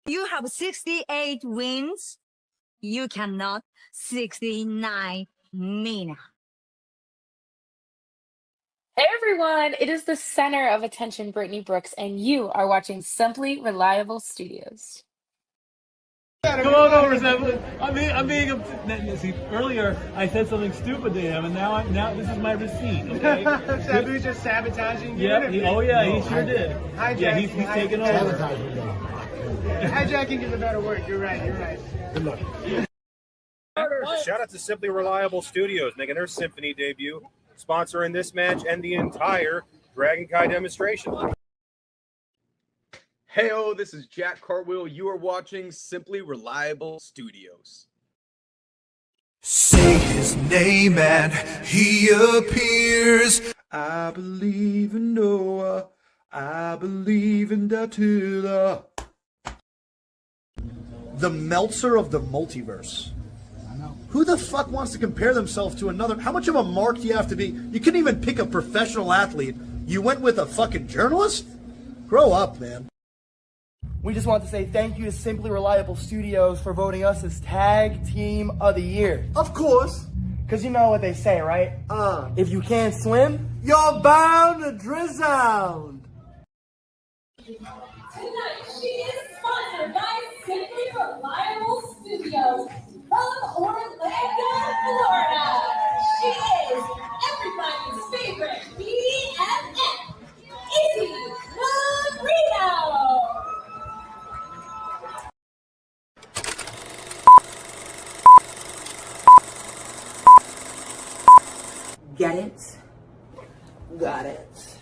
You have 68 wins. You cannot 69 Mina. Hey everyone, it is the center of attention, Brittany Brooks, and you are watching Simply Reliable Studios. Come on over, Simply. I'm being see, earlier I said something stupid to him, and now this is my receipt. Okay? Sabu's just sabotaging you. Yep. He sure did. Yeah, he's taking over. Hijacking is a better word. You're right. Good luck. Shout out to Simply Reliable Studios making their Symphony debut, sponsoring this match and the entire Dragon Kai demonstration. Heyo, this is Jack Cartwheel. You are watching Simply Reliable Studios. Say his name and he appears. I believe in Noah. I believe in Datula. The Meltzer of the multiverse. Who the fuck wants to compare themselves to another? How much of a mark do you have to be? You couldn't even pick a professional athlete. You went with a fucking journalist? Grow up, man. We just want to say thank you to Simply Reliable Studios for voting us as Tag Team of the Year. Of course. Because you know what they say, right? If you can't swim, you're bound to drown. Tonight, she is sponsored by Simply Reliable Studios from Orlando, Florida. She is everybody's favorite BFF, Indi Marino. Get it? Got it.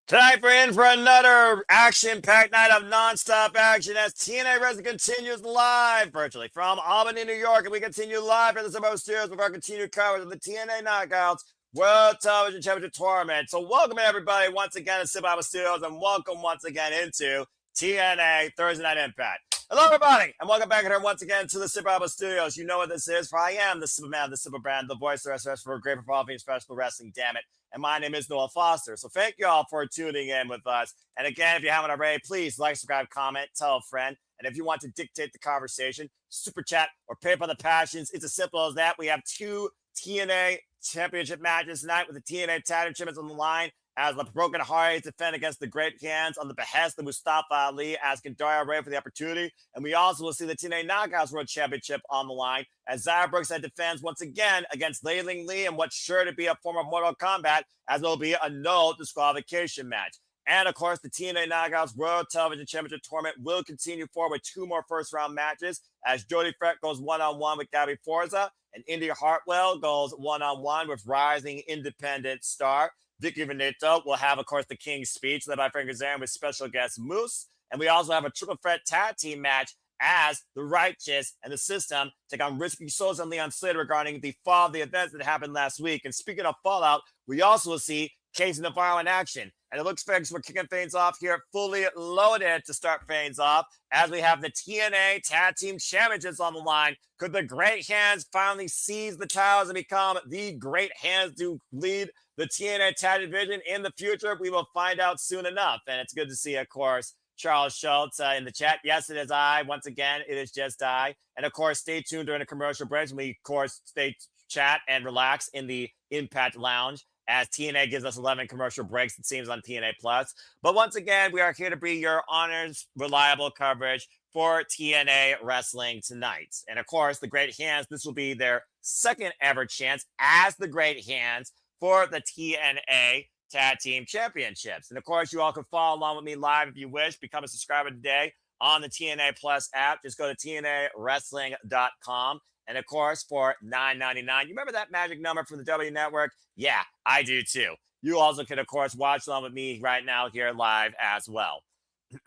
Tonight we're in for another action-packed night of non-stop action as TNA Wrestling continues live virtually from Albany, New York, and we continue live at the Sosa Studios with our continued coverage of the TNA Knockouts World Television Championship Tournament. So welcome everybody once again to Sosa Studios, and welcome once again into TNA Thursday Night Impact. Hello everybody, and welcome back here once again to the Sosa Studios. You know what this is, for I am the Superman, the Superbrand, the voice of wrestling for great performing professional wrestling, damn it. And my name is Noah Foster. So thank you all for tuning in with us. And again, if you haven't already, please like, subscribe, comment, tell a friend. And if you want to dictate the conversation, super chat or pay for the passions, it's as simple as that. We have two TNA championship matches tonight with the TNA Tag Team Champions on the line as the Broken Hearts defend against the Great Hands on the behest of Mustafa Ali, asking Daria Ray for the opportunity. And we also will see the TNA Knockouts World Championship on the line as Zara Brookside defends once again against Lei Ling Lee in what's sure to be a form of Mortal Kombat, as there will be a no disqualification match. And of course, the TNA Knockouts World Television Championship Tournament will continue forward with two more first-round matches as Jody goes one-on-one with Gabby Forza, and Indi Hartwell goes one-on-one with rising independent star Vicki Venuto. Will have, of course, the King's Speech led by Frank Kazarian with special guest Moose. And we also have a triple threat tag team match as the Righteous and the System take on Risky Sosa and Leon Slater regarding the fall of the events that happened last week. And speaking of fallout, we also will see Casey Navarro in action. And it looks like we're kicking things off here fully loaded to start things off as we have the TNA Tag Team Championships on the line. Could the Great Hands finally seize the titles and become the Great Hands to lead the TNA Tag Division in the future? We will find out soon enough. And it's good to see, of course, Charles Schultz in the chat. Yes, it is I. Once again, it is just I. And of course, stay tuned during the commercial breaks. We, of course, stay chat and relax in the Impact Lounge as TNA gives us 11 commercial breaks, it seems, on TNA Plus. But once again, we are here to be your honest, reliable coverage for TNA Wrestling tonight. And of course, the Great Hands, this will be their second ever chance as the Great Hands for the TNA Tag Team Championships. And of course, you all can follow along with me live if you wish. Become a subscriber today on the TNA Plus app. Just go to TNAWrestling.com. And of course, for $9.99, you remember that magic number from the W Network? Yeah, I do too. You also can, of course, watch along with me right now here live as well.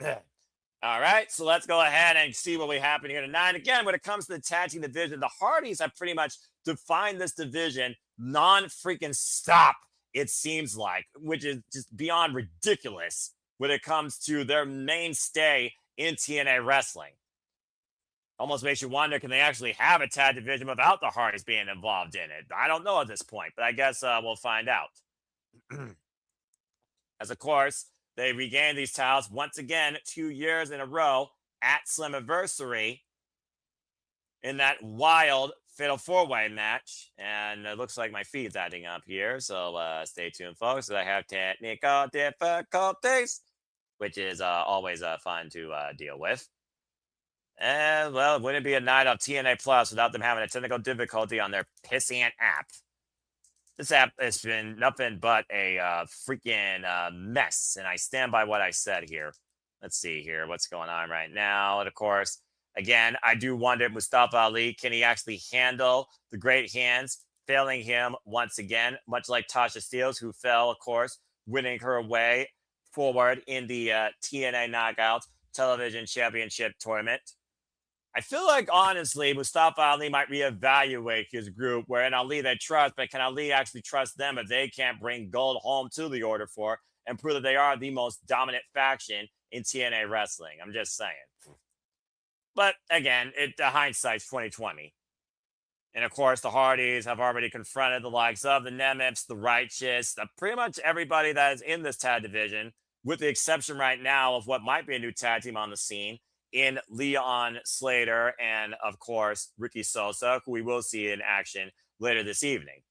All right, so let's go ahead and see what we happen here tonight. Again, when it comes to the tag team division, the Hardys have pretty much defined this division non-freaking stop, it seems like, which is just beyond ridiculous when it comes to their mainstay in TNA wrestling. Almost makes you wonder, can they actually have a tag division without the Hardys being involved in it? I don't know at this point, but I guess we'll find out. As, of course, they regained these titles once again 2 years in a row at Slammiversary in that wild Fatal 4-Way match. And it looks like my feed's adding up here. So stay tuned, folks, as I have technical difficulties, which is always fun to deal with. And, well, it wouldn't be a night of TNA Plus without them having a technical difficulty on their pissant app. This app has been nothing but a freaking mess, and I stand by what I said here. Let's see here what's going on right now. And, of course, again, I do wonder, Mustafa Ali, can he actually handle the great hands, failing him once again, much like Tasha Steelz, who fell, of course, winning her way forward in the TNA Knockouts Television Championship Tournament. I feel like, honestly, Mustafa Ali might reevaluate his group, where in Ali they trust, but can Ali actually trust them if they can't bring gold home to the Order for and prove that they are the most dominant faction in TNA wrestling? I'm just saying. But again, hindsight's 2020. And of course, the Hardys have already confronted the likes of the Nemeths, the Righteous, pretty much everybody that is in this tag division, with the exception right now of what might be a new tag team on the scene in Leon Slater and, of course, Ricky Sosa, who we will see in action later this evening.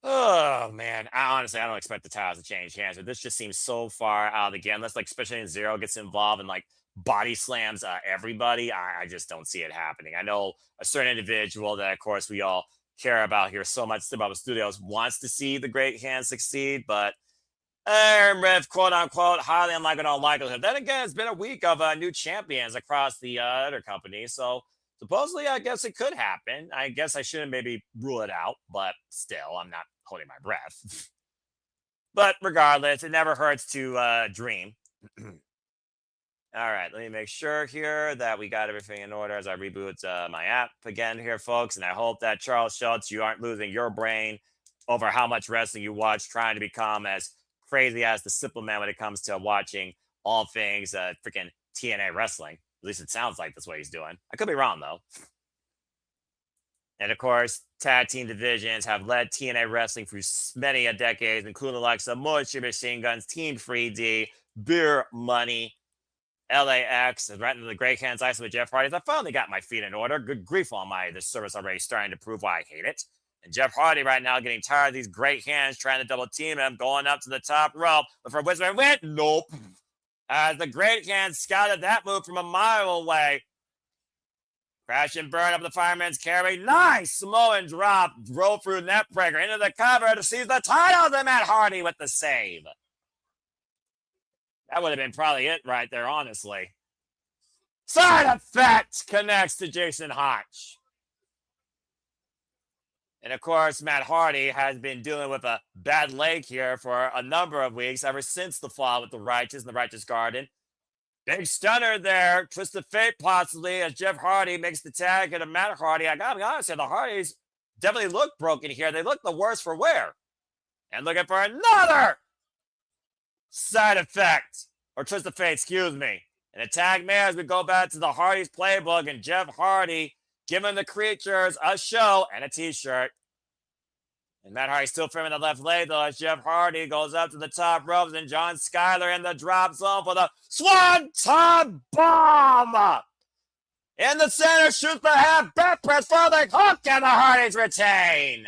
Oh, man. I don't expect the titles to change hands, but this just seems so far out of the game. Unless, like, especially in Zero gets involved and, like, body slams everybody, I just don't see it happening. I know a certain individual that, of course, we all care about here so much about Studios wants to see the Great Hands succeed, but with quote-unquote highly unlikely or unlikelihood. Then again, it's been a week of new champions across the other companies, so supposedly I guess it could happen. I guess I shouldn't maybe rule it out, but still, I'm not holding my breath. But regardless, it never hurts to dream. All right, let me make sure here that we got everything in order as I reboot my app again here, folks. And I hope that, Charles Schultz, you aren't losing your brain over how much wrestling you watch, trying to become as crazy as the simple man when it comes to watching all things freaking TNA wrestling. At least it sounds like that's what he's doing. I could be wrong, though. And, of course, tag team divisions have led TNA wrestling through many a decades, including the likes of Moisture Machine Guns, Team 3D, Beer Money, LAX, and right into the Great Hands Ice with Jeff Hardy. I finally got my feet in order. Good grief on this service already starting to prove why I hate it. And Jeff Hardy right now getting tired of these great hands trying to double team him, going up to the top rope. But for Whisper went, nope. As the Great Hands scouted that move from a mile away. Crash and burn up the fireman's carry. Nice Samoan drop. Roll through net breaker into the cover to seize the title. Then Matt Hardy with the save. That would have been probably it right there, honestly. Side effect connects to Jason Hotch. And, of course, Matt Hardy has been dealing with a bad leg here for a number of weeks, ever since the fall with the Righteous and the Righteous Garden. Big stunner there. Twist of fate, possibly, as Jeff Hardy makes the tag into Matt Hardy. I got to be honest here, the Hardys definitely look broken here. They look the worse for wear. And looking for another side effect. Or twist of fate, excuse me. And the tag man as we go back to the Hardys playbook and Jeff Hardy giving the creatures a show and a t-shirt. And Matt Hardy still firming the left leg, though, as Jeff Hardy goes up to the top ropes, and John Skyler in the drop zone for the Swanton Bomb! In the center, shoots the half back press for the hook, and the Hardys retain!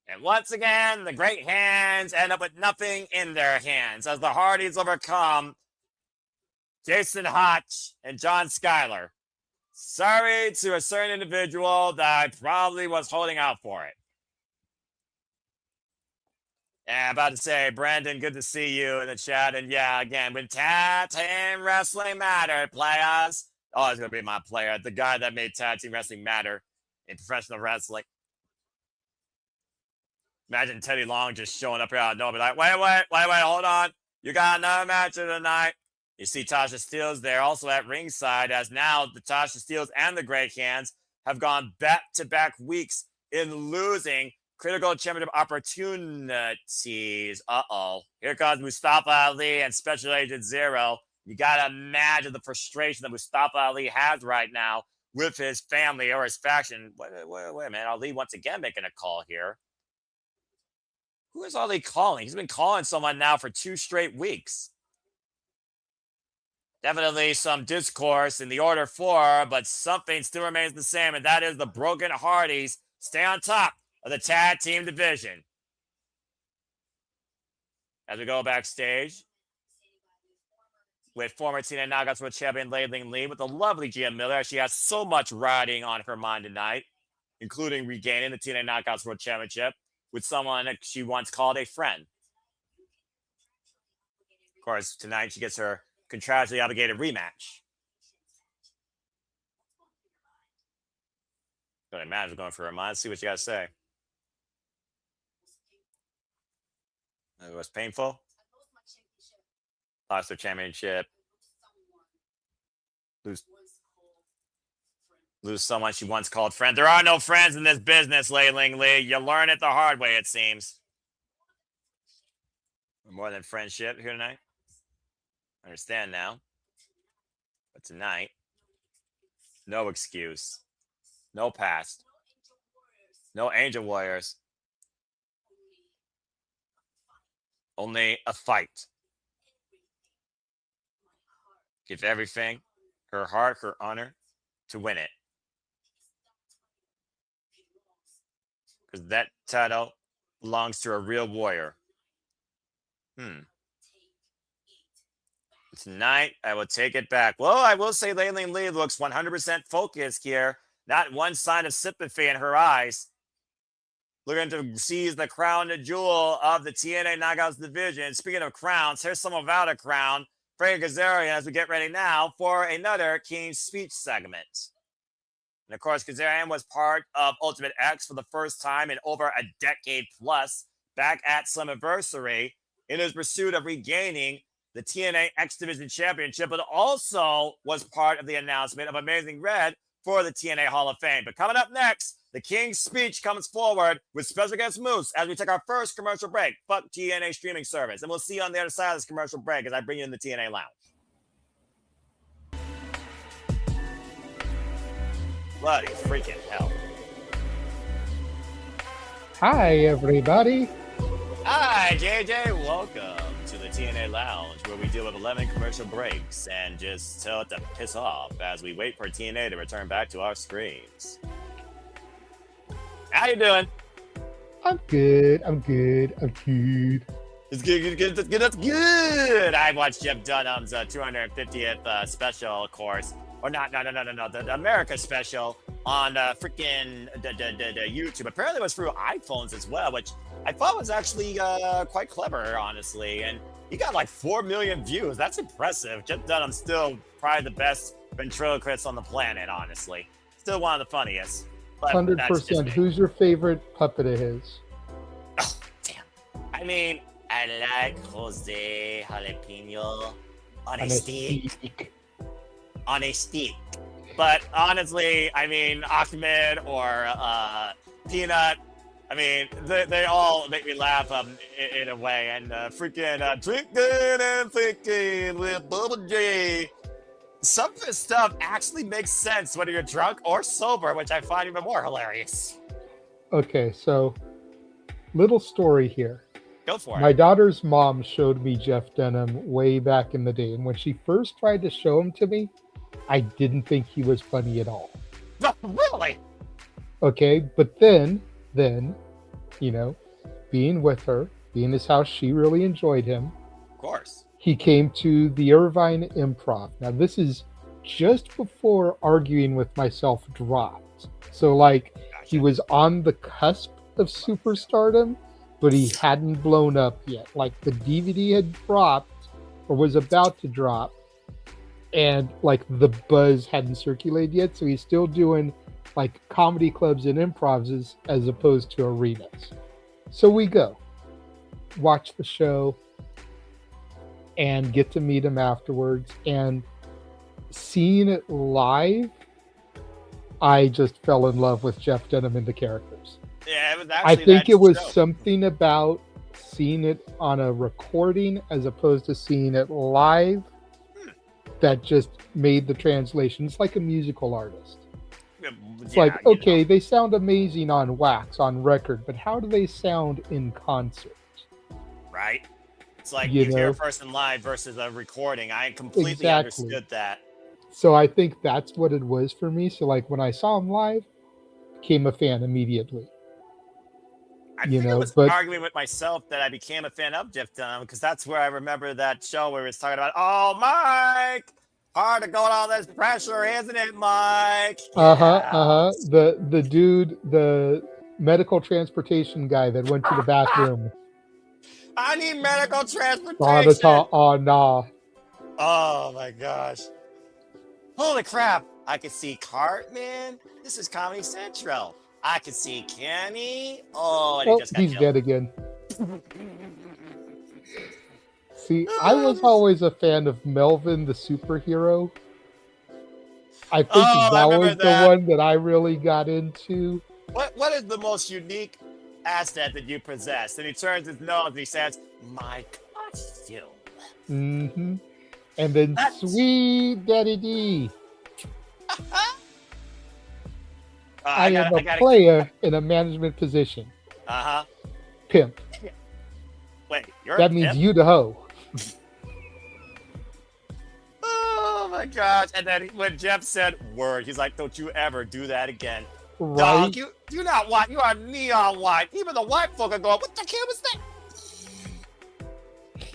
And once again, the Great Hands end up with nothing in their hands, as the Hardys overcome Jason Hotch and John Skyler. Sorry to a certain individual that I probably was holding out for it. Yeah, about to say, Brandon, good to see you in the chat. And yeah, again, when tag team wrestling mattered, players. Oh, it's going to be my player. The guy that made tag team wrestling matter in professional wrestling. Imagine Teddy Long just showing up here out of nowhere, like, wait, hold on. You got another match tonight. You see Tasha Steelz there also at ringside, as now the Tasha Steelz and the Great Hands have gone back-to-back weeks in losing critical championship opportunities. Uh-oh. Here comes Mustafa Ali and Special Agent Zero. You got to imagine the frustration that Mustafa Ali has right now with his family or his faction. Wait a minute. Ali once again making a call here. Who is all they calling? He's been calling someone now for 2 straight weeks. Definitely some discourse in the order 4, but something still remains the same, and that is the Broken Hardys stay on top of the tag team division. As we go backstage with former TNA Knockouts World Champion Layling Lee with the lovely Gia Miller. She has so much riding on her mind tonight, including regaining the TNA Knockouts World Championship with someone that she once called a friend. Of course, tonight she gets her contractually obligated rematch. Go ahead, Matt, going for a mind. See what you got to say. It was painful. Lost their championship. Lose someone she once called friend. There are no friends in this business, Layling Lee. You learn it the hard way, it seems. More than friendship here tonight. I understand now. But tonight, no excuse. No past. No Angel Warriors. Only a fight. Give everything, her heart, her honor, to win it. Because that title belongs to a real warrior. Tonight, I will take it back. Well, I will say Layling Lee looks 100% focused here. Not one sign of sympathy in her eyes. Looking to seize the crown and jewel of the TNA Knockouts division. Speaking of crowns, here's someone without a crown. Frank Kazarian, as we get ready now for another King's Speech segment. And of course, Kazarian was part of Ultimate X for the first time in over a decade plus, back at Slammiversary, in his pursuit of regaining the TNA X Division Championship, but also was part of the announcement of Amazing Red for the TNA Hall of Fame. But coming up next, the King's Speech comes forward with special guest Moose as we take our first commercial break. Fuck TNA streaming service. And we'll see you on the other side of this commercial break as I bring you in the TNA Lounge. Bloody freaking hell. Hi, everybody. Hi, JJ. Welcome to the TNA Lounge, where we deal with 11 commercial breaks and just tell it to piss off as we wait for TNA to return back to our screens. How you doing? I'm good. I'm good. I'm good. It's good. That's good. I watched Jeff Dunham's 250th special, of course. Or not. No. The America special on freaking the YouTube. Apparently, it was through iPhones as well, which I thought was actually quite clever, honestly. And he got like 4 million views. That's impressive. Jeff Dunham's still probably the best ventriloquist on the planet, honestly. Still one of the funniest. 100%. Who's your favorite puppet of his? Oh, damn. I mean, I like Jose Jalapeno on a stick. On a stick. But honestly, I mean, Ahmed or Peanut, I mean, they all make me laugh in a way. And freaking drinking and thinking with Bubba J. Some of this stuff actually makes sense whether you're drunk or sober, which I find even more hilarious. Okay, so little story here. Go for it. My daughter's mom showed me Jeff Dunham way back in the day, and when she first tried to show him to me, I didn't think he was funny at all. Really? Okay, but then, you know, being with her, being in his house, she really enjoyed him. Of course. He came to the Irvine Improv. Now, this is just before Arguing with Myself dropped. So, like, Gotcha. He was on the cusp of superstardom, but he hadn't blown up yet. Like, the DVD had dropped or was about to drop, and, like, the buzz hadn't circulated yet. So he's still doing, like, comedy clubs and improvs as opposed to arenas. So we go, watch the show, and get to meet him afterwards. And seeing it live, I just fell in love with Jeff Dunham and the characters. Yeah, it was actually I think it was show. something about seeing it on a recording as opposed to seeing it live that just made the translation. It's like a musical artist. It's like, okay, they sound amazing on wax, on record, but how do they sound in concert? right? It's like You you hear a know? person live versus a recording. I completely Exactly. understood that. So I think that's what it was for me. So like when I saw him live, became a fan immediately. I You think I know, was but arguing with myself that I became a fan of Jeff Dunham because that's where I remember that show where he was talking about, oh, Mike, hard to go with all this pressure, isn't it, Mike? Yeah. The dude, the medical transportation guy that went to the bathroom. I need medical On the transportation. top, oh nah. Oh my gosh. Holy crap. I could see Cartman. This is Comedy Central. I could see Kenny. Oh, and he Oh, just got he's killed. dead again. See, I was always a fan of Melvin the superhero. I think that was the one that I really got into. What is the most unique asset that you possess? And he turns his nose and he says, my costume. Mm-hmm. And then Sweet Daddy D. I am a player in a management position. Uh-huh. Pimp. Wait, you're that a means pimp? you the hoe. Oh my gosh. And then when Jeff said word, he's like, don't you ever do that again. Right? Dog, you're not white. You are neon white. Even the white folk are going, what the hell was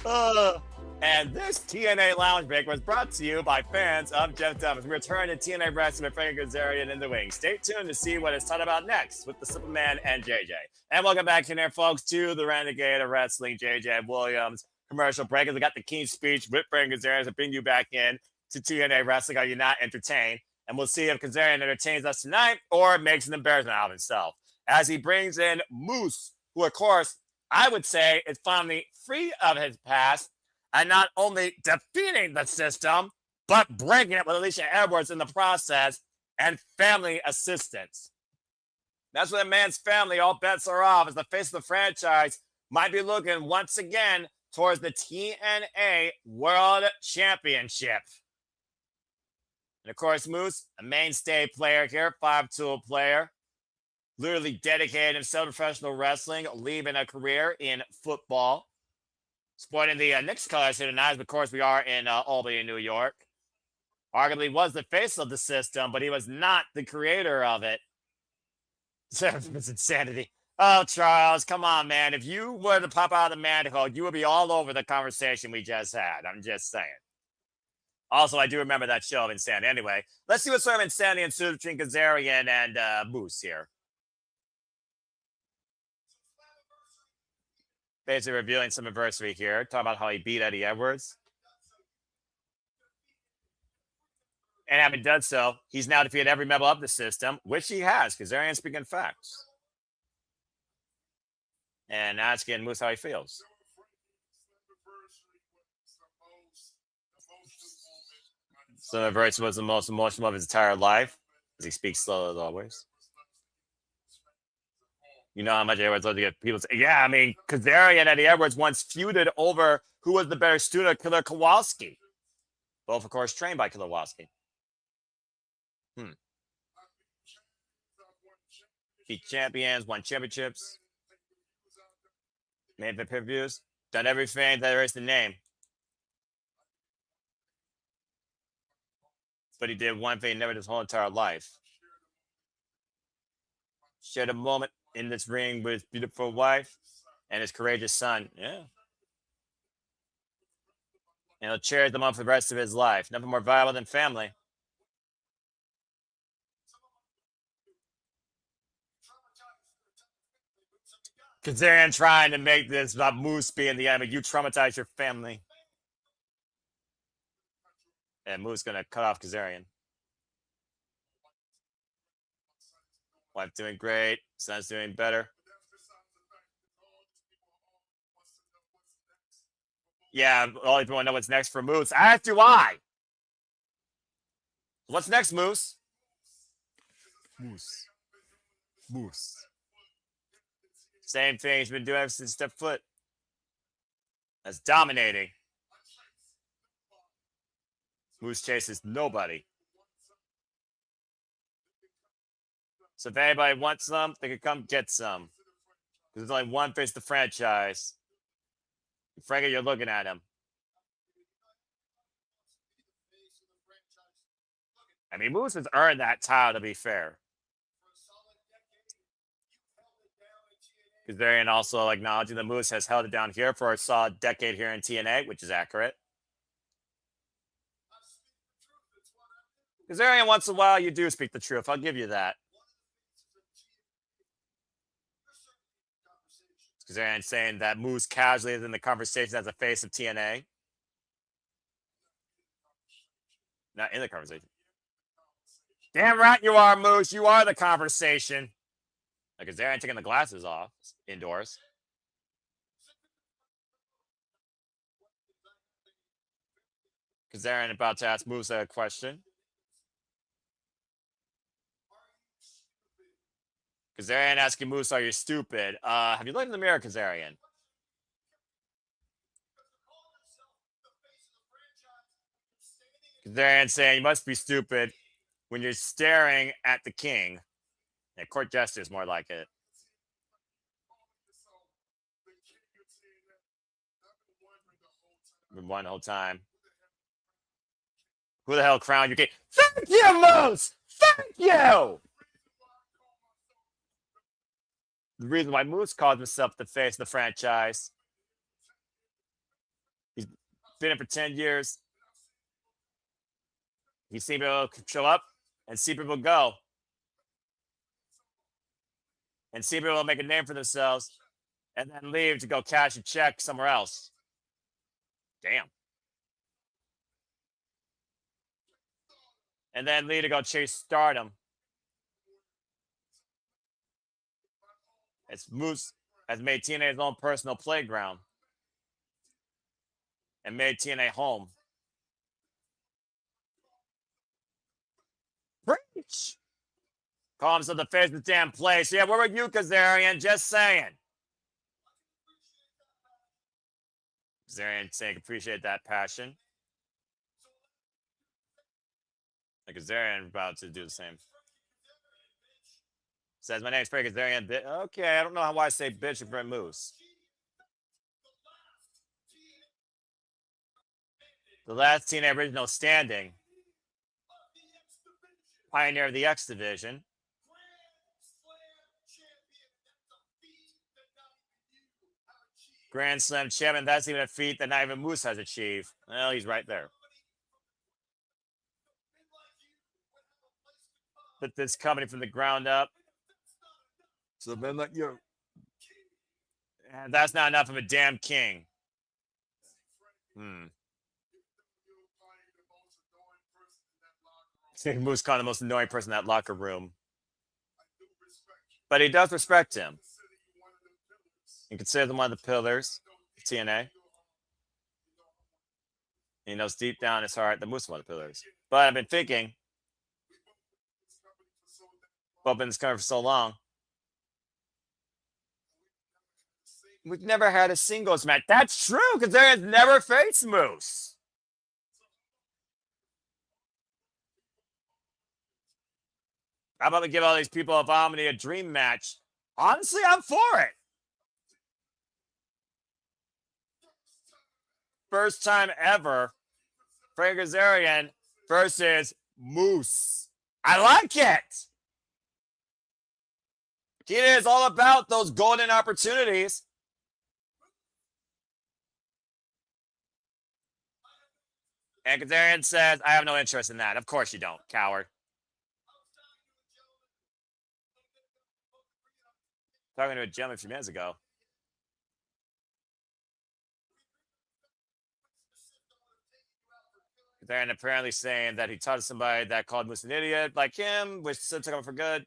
that? And this TNA Lounge Break was brought to you by fans of Jeff Dunham. We return to TNA Wrestling with Frank Kazarian in the wings. Stay tuned to see what it's talking about next with the Superman and JJ. And welcome back in there, folks, to the Renegade of Wrestling, JJ Williams commercial break. As we got the King speech with Frank Kazarian to bring you back in to TNA Wrestling. Are you not entertained? And we'll see if Kazarian entertains us tonight or makes an embarrassment out of himself. As he brings in Moose, who, of course, I would say is finally free of his past. And not only defeating the system, but breaking it with Alicia Edwards in the process and family assistance. That's what a man's family, all bets are off, as the face of the franchise might be looking once again towards the TNA World Championship. And of course, Moose, a mainstay player here, 5-tool player, literally dedicated himself to professional wrestling, leaving a career in football. Sporting the Knicks colors here tonight, of course, we are in Albany, New York. Arguably was the face of the system, but he was not the creator of it. It's insanity. Oh, Charles, come on, man. If you were to pop out of the mandible, you would be all over the conversation we just had. I'm just saying. Also, I do remember that show of insanity. Anyway, let's see what sort of insanity ensues between Kazarian and Moose here. Basically revealing some adversity here. Talking about how he beat Eddie Edwards. And having done so, he's now defeated every member of the system, which he has, Kazarian speaking facts. And asking Moose how he feels. Some adversity was the most emotional of his entire life, as he speaks slow as always. You know how much Edwards loves to get people say, yeah, I mean, Kazarian and Eddie Edwards once feuded over who was the better student of Killer Kowalski. Both, of course, trained by Killer Kowalski. Beat champions, won championships. Made the pay-per-views. Done everything that there is to name. But he did one thing never his whole entire life. Shared a moment in this ring with his beautiful wife and his courageous son. Yeah. And he'll cherish them up for the rest of his life. Nothing more valuable than family. Kazarian trying to make this about Moose being the enemy. You traumatize your family. And Moose going to cut off Kazarian. Wife doing great. Son's doing better. Yeah, all everyone know what's next for Moose. As do I. What's next, Moose? Moose. Same thing he's been doing ever since Step Foot. That's dominating. Moose chases nobody. So if anybody wants some, they can come get some. Because there's only one face of the franchise. Frankie, you're looking at him. I mean, Moose has earned that title, to be fair. Kazarian also acknowledging that Moose has held it down here for a solid decade here in TNA, which is accurate. Kazarian, once in a while, you do speak the truth. I'll give you that. Kazarian saying that Moose casually is in the conversation as a face of TNA. Not in the conversation. Damn right you are, Moose. You are the conversation. Kazarian taking the glasses off indoors. Kazarian about to ask Moose a question. Kazarian asking Moose, are you stupid? Have you looked in the mirror, Kazarian? Kazarian saying you must be stupid when you're staring at the king. Yeah, court jester is more like it. Been wondering the whole time. Who the hell crowned you king? Thank you, Moose! Thank you! The reason why Moose calls himself the face of the franchise. He's been in for 10 years. He's seen people show up and see people go. And see people make a name for themselves and then leave to go cash a check somewhere else. Damn. And then leave to go chase stardom. It's Moose has made TNA his own personal playground and made TNA home. Preach! Call himself the face of the damn place. Yeah, where were you, Kazarian? Just saying. Kazarian saying, appreciate that passion. Kazarian about to do the same. Says, my name's Frank Kazarian. Okay, I don't know why I say bitch in front of Moose. The last TNA original standing. Pioneer of the X Division. Grand Slam champion. That's even a feat that not even Moose has achieved. Well, he's right there. Put this company from the ground up. So men like you. And that's not enough of a damn king. Moose kind of the most annoying person in that locker room. But he does respect him. He considers him one of the pillars of TNA. He knows deep down in his heart that Moose is one of the pillars. But I've been thinking, I've been in this company for so long. We've never had a singles match. That's true, because there has never faced Moose. How about we give all these people of Albany a dream match? Honestly, I'm for it. First time ever, Frank Kazarian versus Moose. I like it. It is all about those golden opportunities. And Kazarian says, I have no interest in that. Of course you don't, coward. Talking to a gentleman a few minutes ago. Kazarian apparently saying that he talked to somebody that called Moose an idiot like him, which took him for good.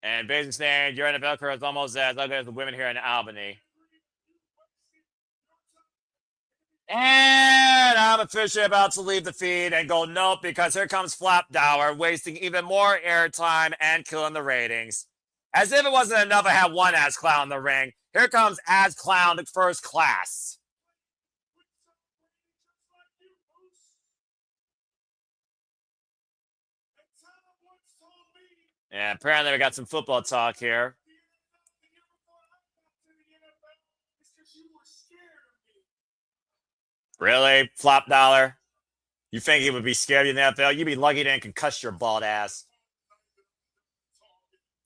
And basically saying your NFL career is almost as ugly as the women here in Albany. And I'm officially about to leave the feed and go nope, because here comes Flapdower, wasting even more airtime and killing the ratings. As if it wasn't enough, I had one ass clown in the ring. Here comes ass clown first class. And apparently we got some football talk here. Really? Flop dollar? You think he would be scared in the NFL? You'd be lucky to concuss your bald ass.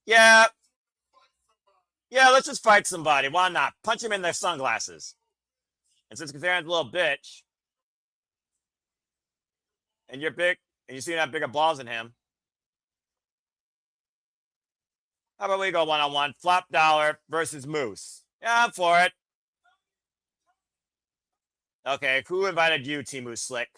Yeah. Yeah, let's just fight somebody. Why not? Punch him in their sunglasses. And since Kazarian's a little bitch, and you're big, and you seem to have bigger balls than him, how about we go one-on-one? Flop dollar versus Moose. Yeah, I'm for it. Okay, who invited you, Timu Slick?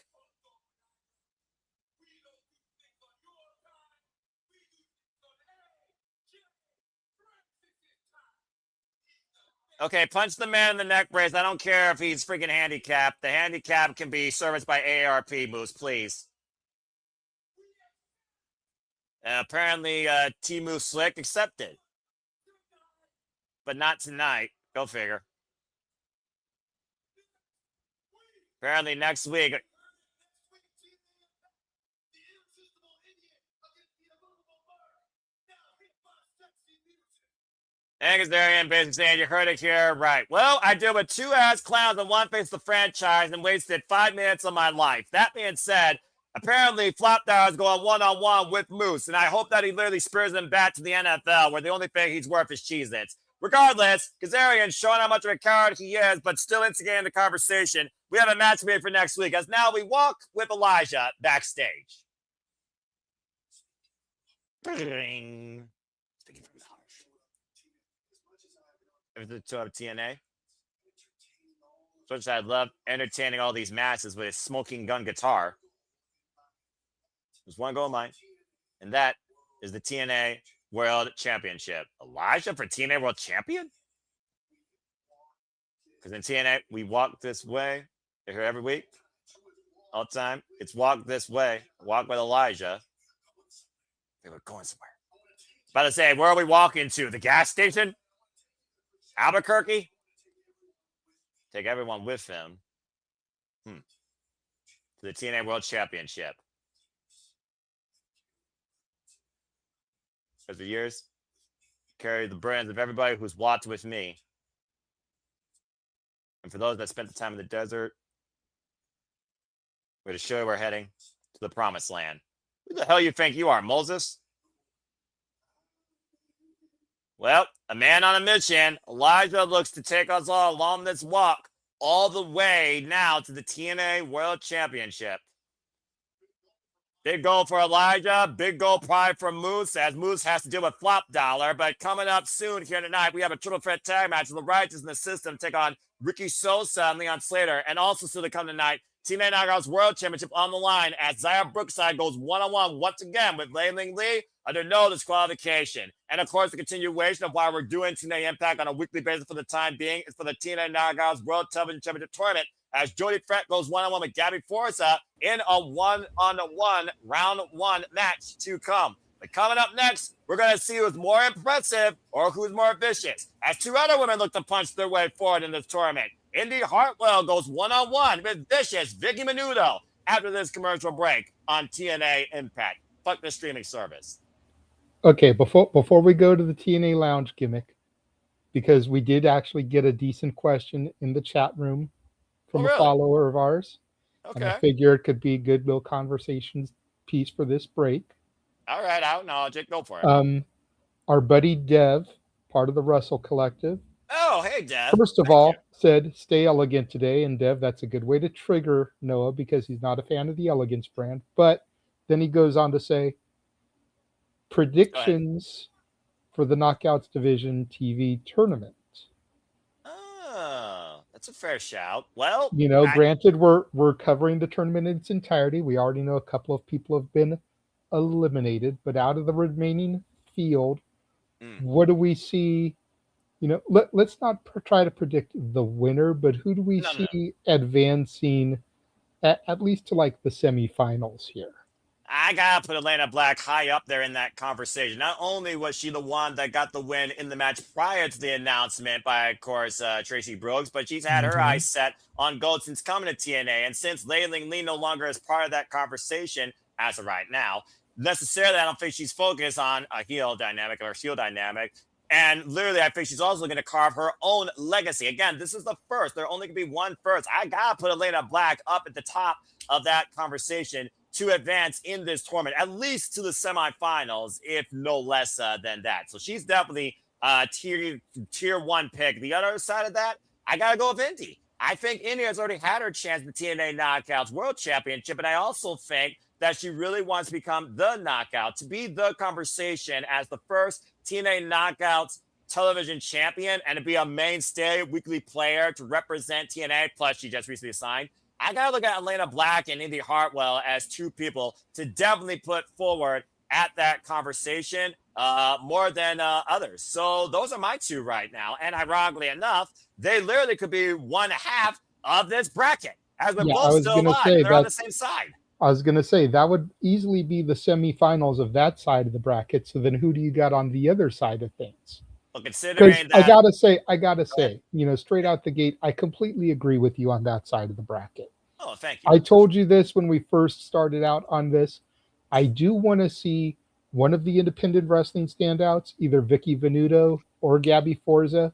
Okay, punch the man in the neck brace. I don't care if he's freaking handicapped. The handicap can be serviced by AARP, Moose, please. Apparently, Timu Slick accepted. But not tonight. Go figure. Apparently next week. Angus Darian basically saying, you heard it here, right. Well, I deal with two ass clowns and one face the franchise and wasted 5 minutes of my life. That being said, apparently Flop Dollar is going one-on-one with Moose, and I hope that he literally spears him back to the NFL, where the only thing he's worth is Cheez-Its. Regardless, Kazarian showing how much of a coward he is, but still instigating the conversation. We have a match made for next week, as now we walk with Elijah backstage. Speaking from the heart. If it's to TNA. Which I love entertaining all these matches with a smoking gun guitar. There's one goal in mind, and that is the TNA World Championship. Elijah for TNA World Champion? Because in TNA, we walk this way. They're here every week. All the time. It's walk this way. Walk with Elijah. They were going somewhere. About to say, where are we walking to? The gas station? Albuquerque? Take everyone with him. To the TNA World Championship. As the years, carry the brands of everybody who's walked with me. And for those that spent the time in the desert, we're to show you we're heading to the promised land. Who the hell you think you are, Moses? Well, a man on a mission. Elijah looks to take us all along this walk all the way now to the TNA World Championship. Big goal for Elijah. Big goal probably for Moose, as Moose has to deal with Flop Dollar. But coming up soon here tonight, we have a triple threat tag match. The Righteous in the System take on Ricky Sosa and Leon Slater. And also still to come tonight, TNA Knockouts World Championship on the line as Zaya Brookside goes one-on-one once again with Lei Ling Lee under no disqualification. And of course, the continuation of why we're doing TNA Impact on a weekly basis for the time being is for the TNA Knockouts World Television Championship Tournament, as Jody goes one-on-one with Gabby Forza in a one-on-one round one match to come. But coming up next, we're going to see who's more impressive or who's more vicious, as two other women look to punch their way forward in this tournament. Indi Hartwell goes one-on-one with vicious Vicki Venuto after this commercial break on TNA Impact. Fuck the streaming service. Okay, before we go to the TNA Lounge gimmick, because we did actually get a decent question in the chat room from a follower of ours. Okay. And I figure it could be a good little conversation piece for this break. All right, I'll acknowledge it. Go for it. Our buddy Dev, part of the Russell Collective. Oh, hey, Dev. First of all, said, stay elegant today. And Dev, that's a good way to trigger Noah because he's not a fan of the Elegance brand. But then he goes on to say, predictions for the Knockouts Division TV tournament. Oh, that's a fair shout. Well, you know, granted, we're covering the tournament in its entirety. We already know a couple of people have been eliminated, but out of the remaining field, what do we see? You know, let's not try to predict the winner, but who do we see advancing at least to like the semifinals here? I gotta put Elena Black high up there in that conversation. Not only was she the one that got the win in the match prior to the announcement by, of course, Tracy Brooks, but she's had her eyes set on gold since coming to TNA. And since Lei Ling Lee no longer is part of that conversation as of right now, necessarily I don't think she's focused on a heel dynamic or a shield dynamic. And literally, I think she's also going to carve her own legacy. Again, this is the first. There only can be one first. I got to put Elena Black up at the top of that conversation to advance in this tournament, at least to the semifinals, if no less than that. So she's definitely tier one pick. The other side of that, I got to go with Indi. I think Indi has already had her chance at the TNA Knockouts World Championship, and I also think that she really wants to become the knockout, to be the conversation as the first TNA Knockouts television champion and to be a mainstay weekly player to represent TNA. Plus, she just recently signed. I got to look at Elena Black and Indi Hartwell as two people to definitely put forward at that conversation more than others. So those are my two right now. And ironically enough, they literally could be one half of this bracket as we're both still alive. They're on the same side. I was going to say that would easily be the semifinals of that side of the bracket. So then who do you got on the other side of things? Well, considering that, I gotta say, straight out the gate, I completely agree with you on that side of the bracket. Oh, thank you. I told you this when we first started out on this. I do want to see one of the independent wrestling standouts, either Vicki Venuto or Gabby Forza,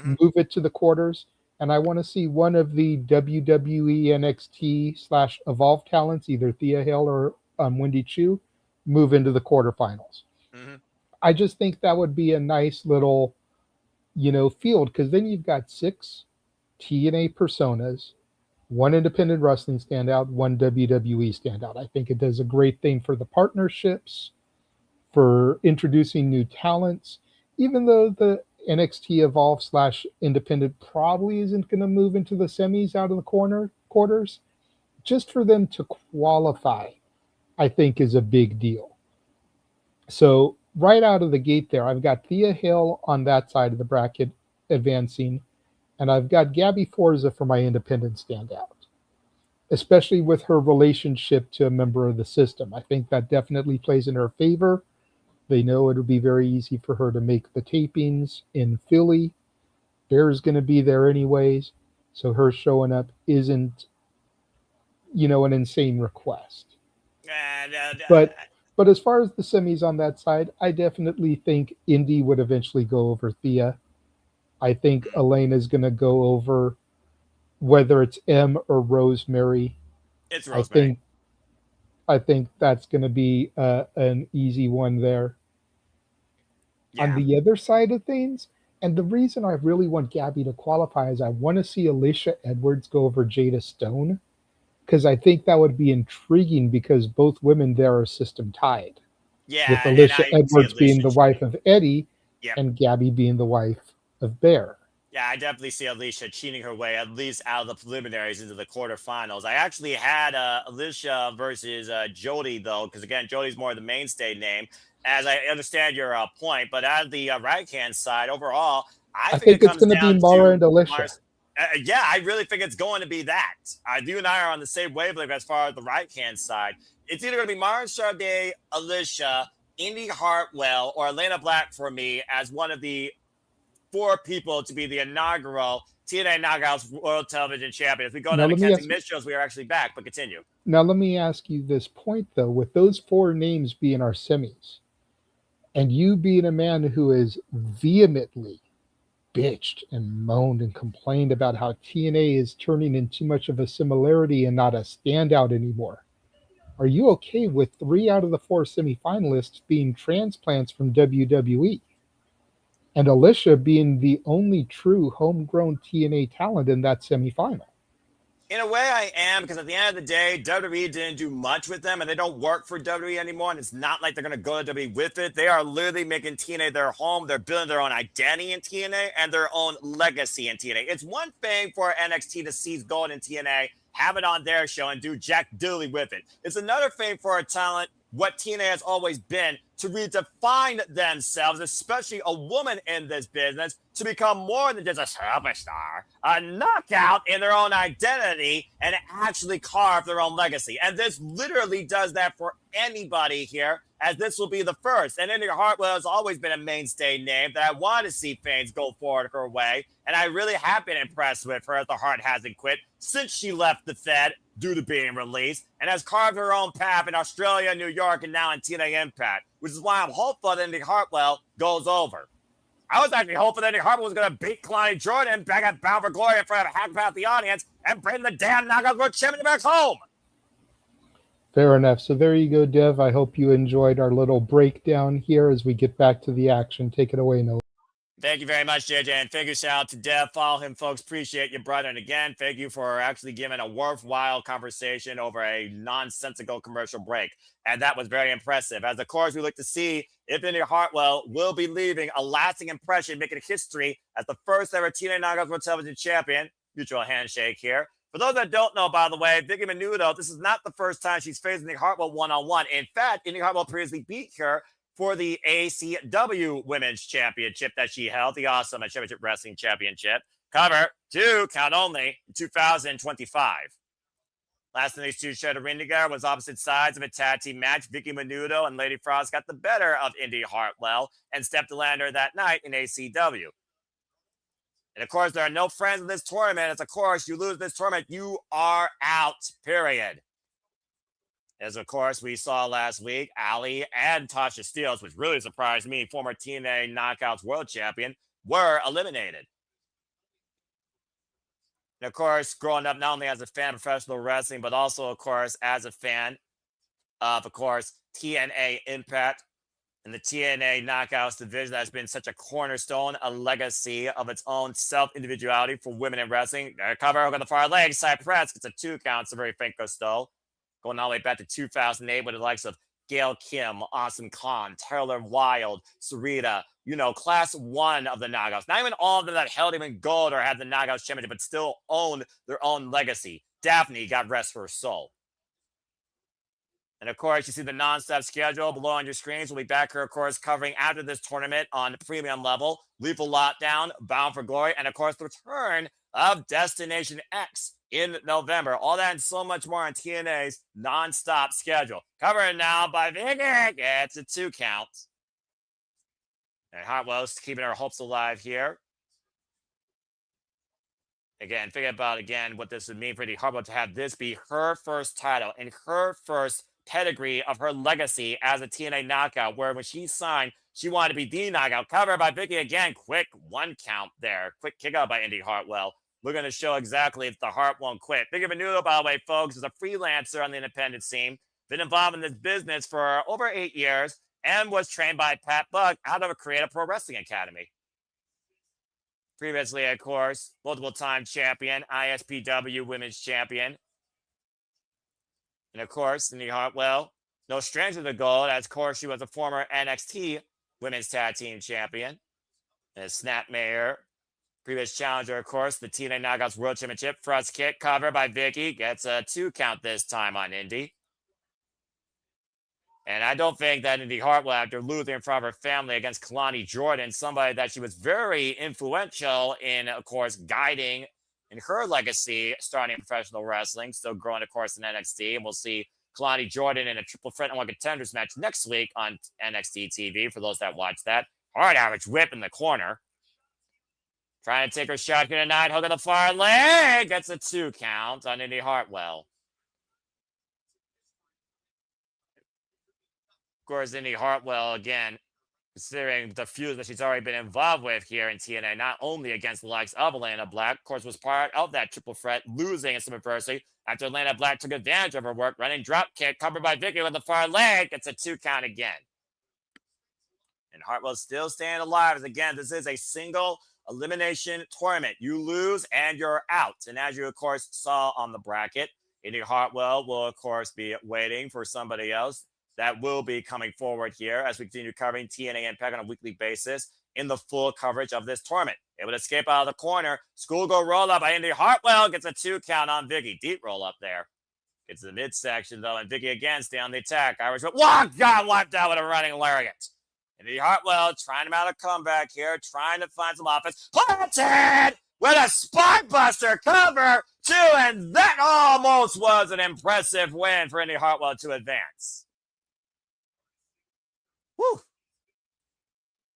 move it to the quarters. And I want to see one of the WWE NXT / Evolve talents, either Thea Hill or Wendy Chu, move into the quarterfinals. I just think that would be a nice little, field, because then you've got 6 TNA personas, 1 independent wrestling standout, 1 WWE standout. I think it does a great thing for the partnerships, for introducing new talents, even though the NXT Evolve / independent probably isn't going to move into the semis out of the quarters. Just for them to qualify, I think is a big deal. So right out of the gate there, I've got Thea Hill on that side of the bracket advancing, and I've got Gabby Forza for my independent standout, especially with her relationship to a member of the system. I think that definitely plays in her favor. They know it'll be very easy for her to make the tapings in Philly. Bear's going to be there anyways, so her showing up isn't, an insane request. But as far as the semis on that side, I definitely think Indi would eventually go over Thea. I think Elena's going to go over whether it's M or Rosemary. It's Rosemary. I think that's going to be an easy one there. Yeah. On the other side of things, and the reason I really want Gabby to qualify is I want to see Alicia Edwards go over Jada Stone, because I think that would be intriguing because both women there are system tied. Yeah, with Alicia Edwards being the wife of Eddie and Gabby being the wife of Bear. Yeah, I definitely see Alicia cheating her way at least out of the preliminaries into the quarterfinals. I actually had Alicia versus Jody, though, because, again, Jody's more of the mainstay name, as I understand your point. But out of the right-hand side, overall, I think it's going to be Mara and Alicia. I really think it's going to be that. You and I are on the same wavelength as far as the right-hand side. It's either going to be Mara Sade, Alicia, Indi Hartwell, or Elena Black for me as one of the 4 people to be the inaugural TNA Knockouts World Television Champion. If we go down to Kenzie Mitchell's, we are actually back, but continue. Now, let me ask you this point, though. With those 4 names being our semis, and you being a man who is vehemently bitched and moaned and complained about how TNA is turning into too much of a similarity and not a standout anymore, are you okay with 3 out of the 4 semifinalists being transplants from WWE? And Alicia being the only true homegrown TNA talent in that semifinal? In a way, I am, because at the end of the day, WWE didn't do much with them, and they don't work for WWE anymore, and it's not like they're going to go to WWE with it. They are literally making TNA their home. They're building their own identity in TNA and their own legacy in TNA. It's one thing for NXT to seize gold in TNA, have it on their show, and do Jack Dooley with it. It's another thing for a talent, what TNA has always been, to redefine themselves, especially a woman in this business, to become more than just a superstar, a knockout in their own identity, and actually carve their own legacy. And this literally does that for anybody here, as this will be the first. And Indi Hartwell has always been a mainstay name that I want to see fans go forward her way. And I really have been impressed with her as the heart hasn't quit since she left the Fed due to being released, and has carved her own path in Australia, New York, and now in TNA Impact, which is why I'm hopeful that Indi Hartwell goes over. I was actually hoping that Indi Hartwell was going to beat Kalani Jordan back at Bound for Glory in front of half the audience and bring the damn Knockout World Championship back home. Fair enough. So there you go, Dev. I hope you enjoyed our little breakdown here as we get back to the action. Take it away, Noah. Thank you very much, JJ, and thank you, shout out to Dev. Follow him, folks. Appreciate you, brother. And again, thank you for actually giving a worthwhile conversation over a nonsensical commercial break. And that was very impressive. As, of course, we look to see if Indi Hartwell will be leaving a lasting impression, making history as the first ever TNA Knockouts World Television Champion. Mutual handshake here. For those that don't know, by the way, Vicki Venuto, this is not the first time she's faced Indi Hartwell one-on-one. In fact, Indi Hartwell previously beat her for the ACW Women's Championship that she held, the Awesome Championship Wrestling Championship. Cover 2, count only, 2025. Last time these two shared a ring together was opposite sides of a tag team match. Vicki Venuto and Lady Frost got the better of Indi Hartwell and stepped to land her that night in ACW. And of course, there are no friends in this tournament. It's, of course, you lose this tournament, you are out, period. As, of course, we saw last week, Ali and Tasha Steelz, which really surprised me, former TNA Knockouts World Champion, were eliminated. And, of course, growing up not only as a fan of professional wrestling, but also, of course, as a fan of course, TNA Impact and the TNA Knockouts division that has been such a cornerstone, a legacy of its own self-individuality for women in wrestling. Cover hook on the far leg, side press, gets a 2 count, so very Franco Stowe. Going all the way back to 2008 with the likes of Gail Kim, Awesome Khan, Taylor Wilde, Sarita, class 1 of the Knockouts. Not even all of them that held even gold or had the Knockouts Championship, but still owned their own legacy. Daphne, God rest her soul. And, of course, you see the non-stop schedule below on your screens. We'll be back here, of course, covering after this tournament on the premium level, Lethal Lockdown, Bound for Glory, and, of course, the return of Destination X in November. All that and so much more on TNA's non-stop schedule. Covered now by Vicki. It's a 2 count. And Hartwell's keeping her hopes alive here. Again, think about, what this would mean for Indi Hartwell to have this be her first title and her first pedigree of her legacy as a TNA knockout, where when she signed, she wanted to be the knockout. Covered by Vicki again. Quick 1 count there. Quick kick out by Indi Hartwell. We're going to show exactly if the heart won't quit. Vicki Venuto, by the way, folks, is a freelancer on the independent scene. Been involved in this business for over 8 years and was trained by Pat Buck out of a Creative Pro Wrestling Academy. Previously, of course, multiple-time champion, ISPW Women's Champion. And, of course, Indi Hartwell, no stranger to the gold, as, of course, she was a former NXT Women's Tag Team Champion. And Snap Mayer, previous challenger, of course, the TNA Knockouts World Championship. Thrust kick covered by Vicki. Gets a 2 count this time on Indi. And I don't think that Indi Hartwell, after losing in front of her family against Kalani Jordan, somebody that she was very influential in, of course, guiding in her legacy, starting in professional wrestling, still growing, of course, in NXT. And we'll see Kalani Jordan in a triple threat and one contenders match next week on NXT TV, for those that watch that. Hard average whip in the corner. Trying to take her shot here tonight. Hook on the far leg. Gets a 2 count on Indi Hartwell. Of course, Indi Hartwell, again, considering the feud that she's already been involved with here in TNA, not only against the likes of Atlanta Black, of course, was part of that triple threat, losing in some adversity after Atlanta Black took advantage of her work. Running drop kick, covered by Vicki with the far leg. Gets a 2 count again. And Hartwell still staying alive. As again, this is a single elimination tournament. You lose and you're out. And as you, of course, saw on the bracket, Indi Hartwell will, of course, be waiting for somebody else that will be coming forward here as we continue covering TNA Impact on a weekly basis in the full coverage of this tournament. Able to escape out of the corner. Schoolgirl roll up by Indi Hartwell. Gets a 2 count on Vicki. Deep roll up there. Gets to the midsection, though, and Vicki again stay on the attack. Irish whip. God, wiped out with a running lariat. Indi Hartwell trying to mount a comeback here, trying to find some offense. Planted with a spine buster cover 2, and that almost was an impressive win for Indi Hartwell to advance. Woo!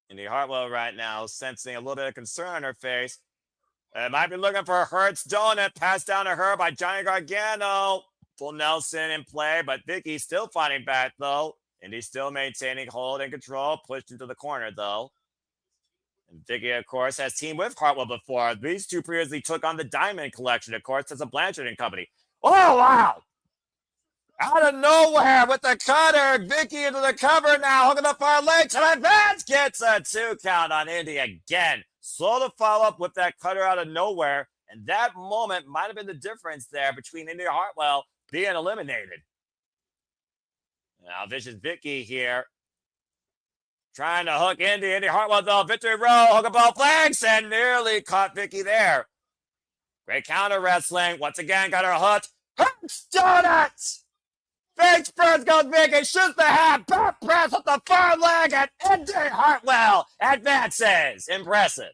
Indi Hartwell right now sensing a little bit of concern on her face. Might be looking for a Hertz donut passed down to her by Johnny Gargano. Full Nelson in play, but Vicki still fighting back, though. Indi still maintaining hold and control. Pushed into the corner, though. And Vicki, of course, has teamed with Hartwell before. These two previously took on the Diamond Collection, of course, as a Blanchard and Company. Oh, wow! Out of nowhere with the cutter, Vicki into the cover now, hooking the far leg to advance, gets a 2 count on Indi again. Slow to follow up with that cutter out of nowhere, and that moment might have been the difference there between Indi and Hartwell being eliminated. Now Vicious Vicki here, trying to hook Indi Hartwell though, victory row, hook a ball flanks, and nearly caught Vicki there. Great counter wrestling, once again got her hooked. Hooks donuts! Fake Spurs goes Vicki, shoots the hat, back press with the far leg, and Indi Hartwell advances. Impressive.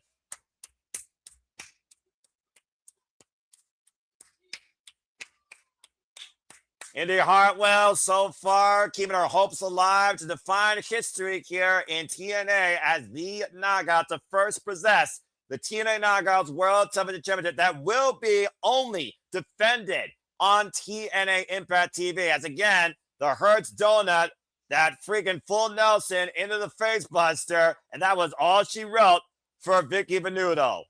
Indi Hartwell so far keeping her hopes alive to define history here in TNA as the knockout to first possess the TNA Knockouts World Television Championship that will be only defended on TNA Impact TV. As again, the Hertz Donut, that freaking full Nelson into the face buster, and that was all she wrote for Vicki Venuto.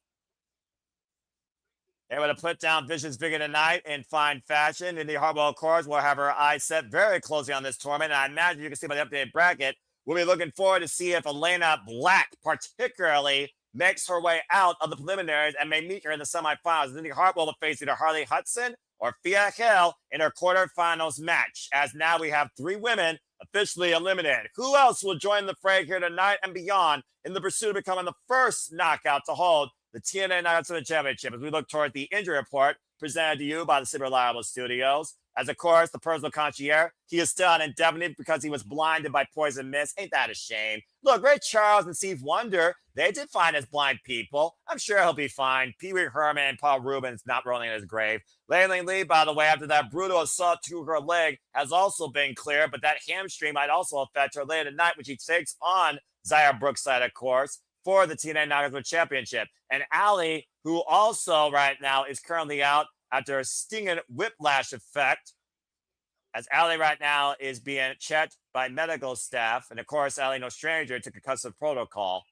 Able to put down Vicious Vicki tonight in fine fashion. Indi Hartwell, of course, will have her eyes set very closely on this tournament. And I imagine you can see by the updated bracket, we'll be looking forward to see if Elena Black particularly makes her way out of the preliminaries and may meet her in the semifinals. Indi Hartwell will face either Harley Hudson or Fia Hill in her quarterfinals match, as now we have 3 women officially eliminated. Who else will join the fray here tonight and beyond in the pursuit of becoming the first knockout to hold the TNA Knockouts Championship, as we look toward the injury report presented to you by the Super Reliable Studios. As, of course, the personal concierge, he is still on indefinite because he was blinded by poison mist. Ain't that a shame? Look, Ray Charles and Steve Wonder, they did fine as blind people. I'm sure he'll be fine. Pee Wee Herman and Paul Rubens not rolling in his grave. Layling Lee, by the way, after that brutal assault to her leg, has also been cleared, but that hamstring might also affect her later tonight when she takes on Zaya Brookside, of course, for the TNA Knockouts Championship. And Allie, who also right now is currently out after a stinging whiplash effect, as Allie right now is being checked by medical staff. And of course, Allie, no stranger to concussive protocol.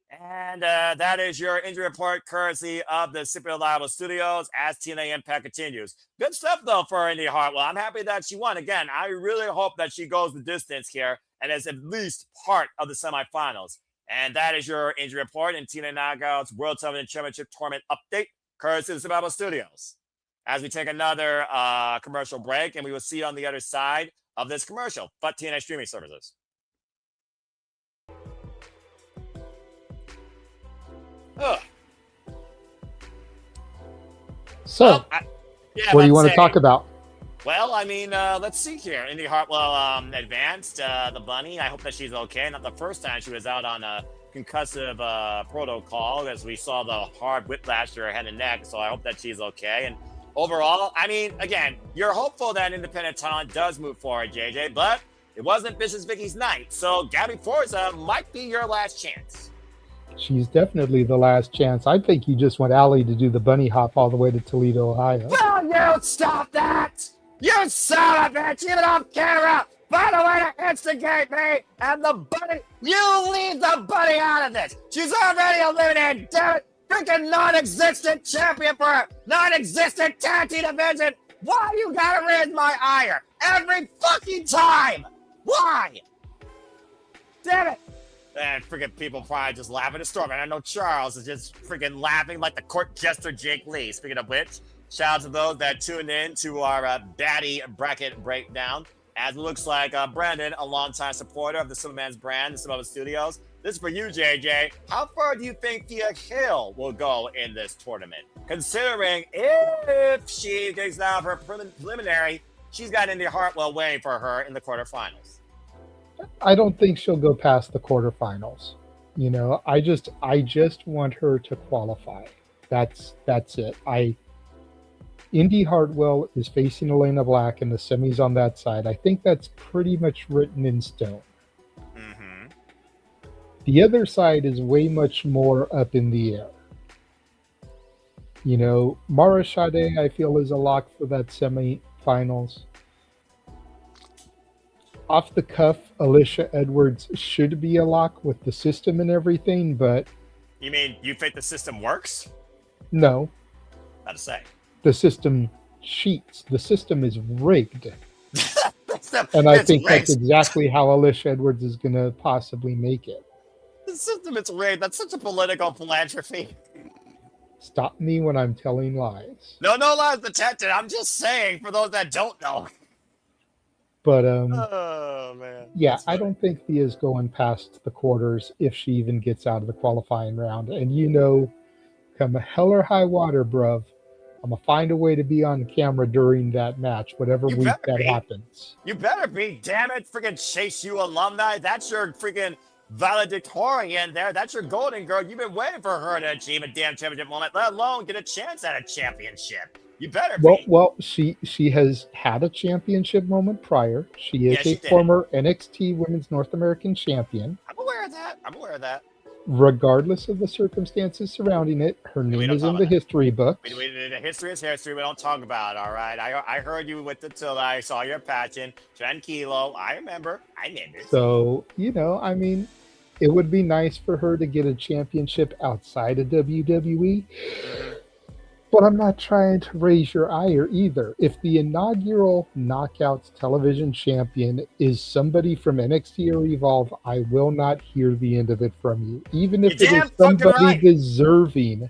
And that is your injury report courtesy of the Super Reliable Studios as TNA Impact continues. Good stuff, though, for Indi Hartwell. I'm happy that she won. Again, I really hope that she goes the distance here and is at least part of the semifinals. And that is your injury report in TNA Knockouts World Television Championship Tournament update, courtesy of the Survival Studios. As we take another commercial break, and we will see you on the other side of this commercial. But TNA streaming services. Ugh. So, what do you want to talk about? Well, I mean, let's see here. Indi Hartwell advanced the bunny. I hope that she's okay. Not the first time she was out on a concussive protocol, as we saw the hard whiplash to her head and neck. So I hope that she's okay. And overall, I mean, again, you're hopeful that independent talent does move forward, JJ, but it wasn't Vicious Vicki's night. So Gabby Forza might be your last chance. She's definitely the last chance. I think you just want Allie to do the bunny hop all the way to Toledo, Ohio. Well, you stop that! You son of a bitch, even off camera! Find a way to instigate me and the bunny. You leave the bunny out of this. She's already eliminated. Damn it. Freaking non-existent champion for a non-existent tag team division. Why you gotta raise my ire every fucking time? Why? Damn it. And freaking people probably just laughing at Storm. And I know Charles is just freaking laughing like the court jester Jake Lee. Speaking of which, shout out to those that tuned in to our Batty bracket breakdown. As it looks like Brandon, a longtime supporter of the Superman's brand, the Superman Studios. This is for you, JJ. How far do you think Fia Hill will go in this tournament? Considering if she gets out of her preliminary, she's got Indi Hartwell waiting for her in the quarterfinals. I don't think she'll go past the quarterfinals. You know, I just want her to qualify. That's it. Indi Hartwell is facing Elena Black in the semis on that side. I think that's pretty much written in stone. Mm-hmm. The other side is way much more up in the air. You know, Mara Sade, I feel, is a lock for that semifinals. Off the cuff, Alicia Edwards should be a lock with the system and everything, but You mean you think the system works? No, How to say? the system cheats. The system is rigged. And I think that's exactly how Alicia Edwards is going to possibly make it. The system is rigged. That's such a political philanthropy. Stop me when I'm telling lies. No lies detected. I'm just saying for those that don't know. But oh man. Yeah, I don't think Thea's going past the quarters if she even gets out of the qualifying round. And you know, come hell or high water, bruv, I'm gonna find a way to be on camera during that match, whatever week that happens. You better be, damn it, freaking Chase U alumni. That's your freaking valedictorian there. That's your golden girl. You've been waiting for her to achieve a damn championship moment, let alone get a chance at a championship. You better be. Well, she has had a championship moment prior. She is a former NXT Women's North American Champion. I'm aware of that. Regardless of the circumstances surrounding it, her name is in the history books. The history is history. We don't talk about it, all right? I heard you with the Tilda. I saw your patching. Tranquilo. I remember. So, you know, I mean, it would be nice for her to get a championship outside of WWE. But I'm not trying to raise your ire either. If the inaugural Knockouts television champion is somebody from NXT or Evolve, I will not hear the end of it from you. Even if it is somebody deserving,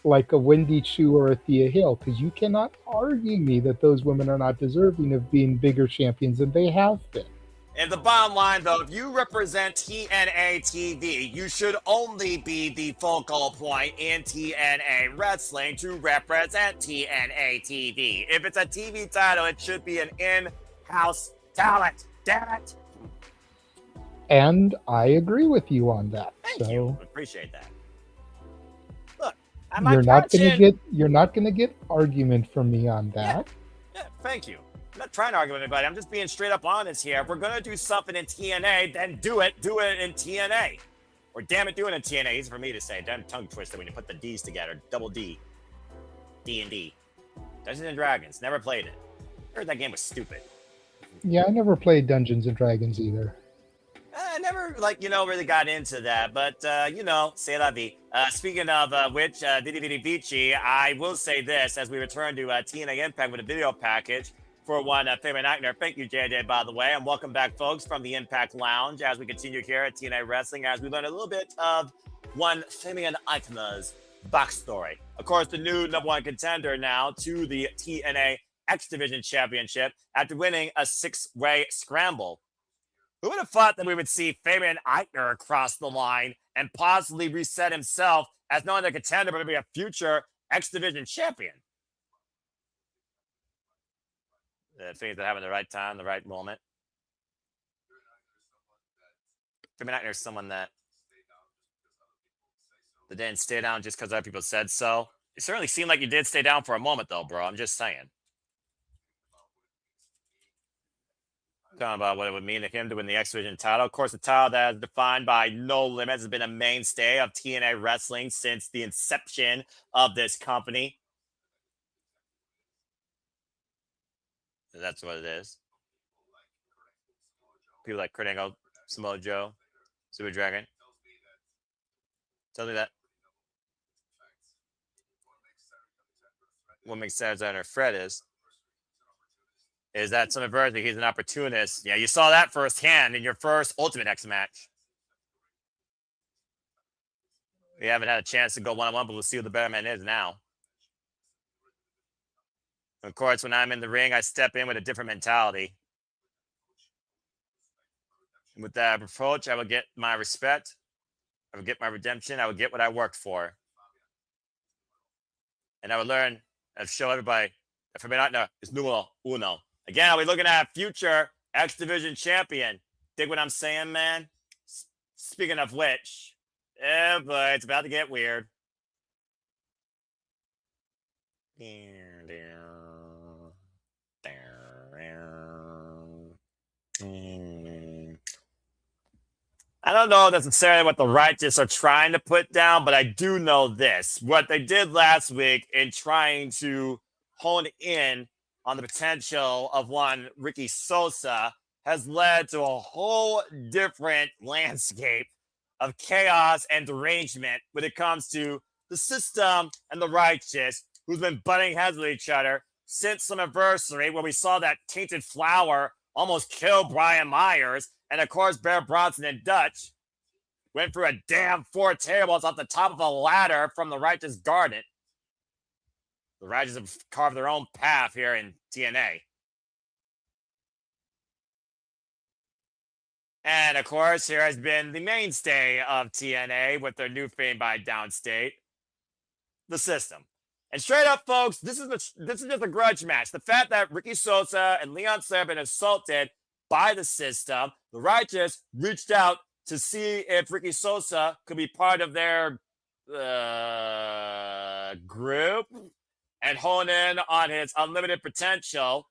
like a Wendy Chu or a Thea Hale, because you cannot argue me that those women are not deserving of being bigger champions than they have been. And the bottom line, though, if you represent TNA TV, you should only be the focal point in TNA Wrestling to represent TNA TV. If it's a TV title, it should be an in-house talent. Damn it. And I agree with you on that. Thank you. Appreciate that. Look, you're not gonna get argument from me on that. Yeah, thank you. I'm not trying to argue with anybody. I'm just being straight up honest here. If we're going to do something in TNA, then do it. Do it in TNA. Or damn it, do it in TNA. Easy for me to say. Damn tongue twister when you put the D's together. Double D. D&D. Dungeons & Dragons. Never played it. Heard that game was stupid. Yeah, I never played Dungeons & Dragons either. I never, really got into that. But, c'est la vie. Speaking of which, Vici, I will say this as we return to TNA Impact with a video package. For one, Fabian Eichner. Thank you, JJ, by the way. And welcome back, folks, from the Impact Lounge as we continue here at TNA Wrestling, as we learn a little bit of one Fabian Eichner's backstory. Of course, the new #1 contender now to the TNA X Division Championship after winning a 6-way scramble. Who would have thought that we would see Fabian Eichner across the line and possibly reset himself as not only a contender, but to be a future X Division champion? Things that happen at the right time, the right moment. Fabian Eichner is someone that didn't stay down just because other people said so. It certainly seemed like you did stay down for a moment, though, bro. I'm just saying. Talking about what it would mean to him to win the X Division title. Of course, the title that is defined by No Limits has been a mainstay of TNA Wrestling since the inception of this company. That's what it is. People like Kurt Angle, Samoa Joe, Super Dragon. Tell me that. What makes sense on her Fred is that some adversity, he's an opportunist. Yeah, you saw that firsthand in your first Ultimate X match. We haven't had a chance to go one-on-one, but we'll see who the better man is now. Of course, when I'm in the ring, I step in with a different mentality. And with that approach, I will get my respect. I will get my redemption. I will get what I worked for. And I will learn and show everybody that Fabian Eichner is numero uno. Again, I'll be looking at future X Division champion. Dig what I'm saying, man? Speaking of which, boy, it's about to get weird. I don't know necessarily what the righteous are trying to put down, but I do know this. What they did last week in trying to hone in on the potential of one Ricky Sosa has led to a whole different landscape of chaos and derangement when it comes to the system and the righteous, who's been butting heads with each other since Slammiversary, where we saw that tainted flower almost kill Brian Myers. And of course, Bear Bronson and Dutch went through a damn 4 tables off the top of a ladder from the Righteous Garden. The Righteous have carved their own path here in TNA. And of course, here has been the mainstay of TNA with their new fame by Downstate, the system. And straight up, folks, this is just a grudge match. The fact that Ricky Sosa and Leon Slater have been assaulted by the system, the Righteous reached out to see if Ricky Sosa could be part of their group and hone in on his unlimited potential.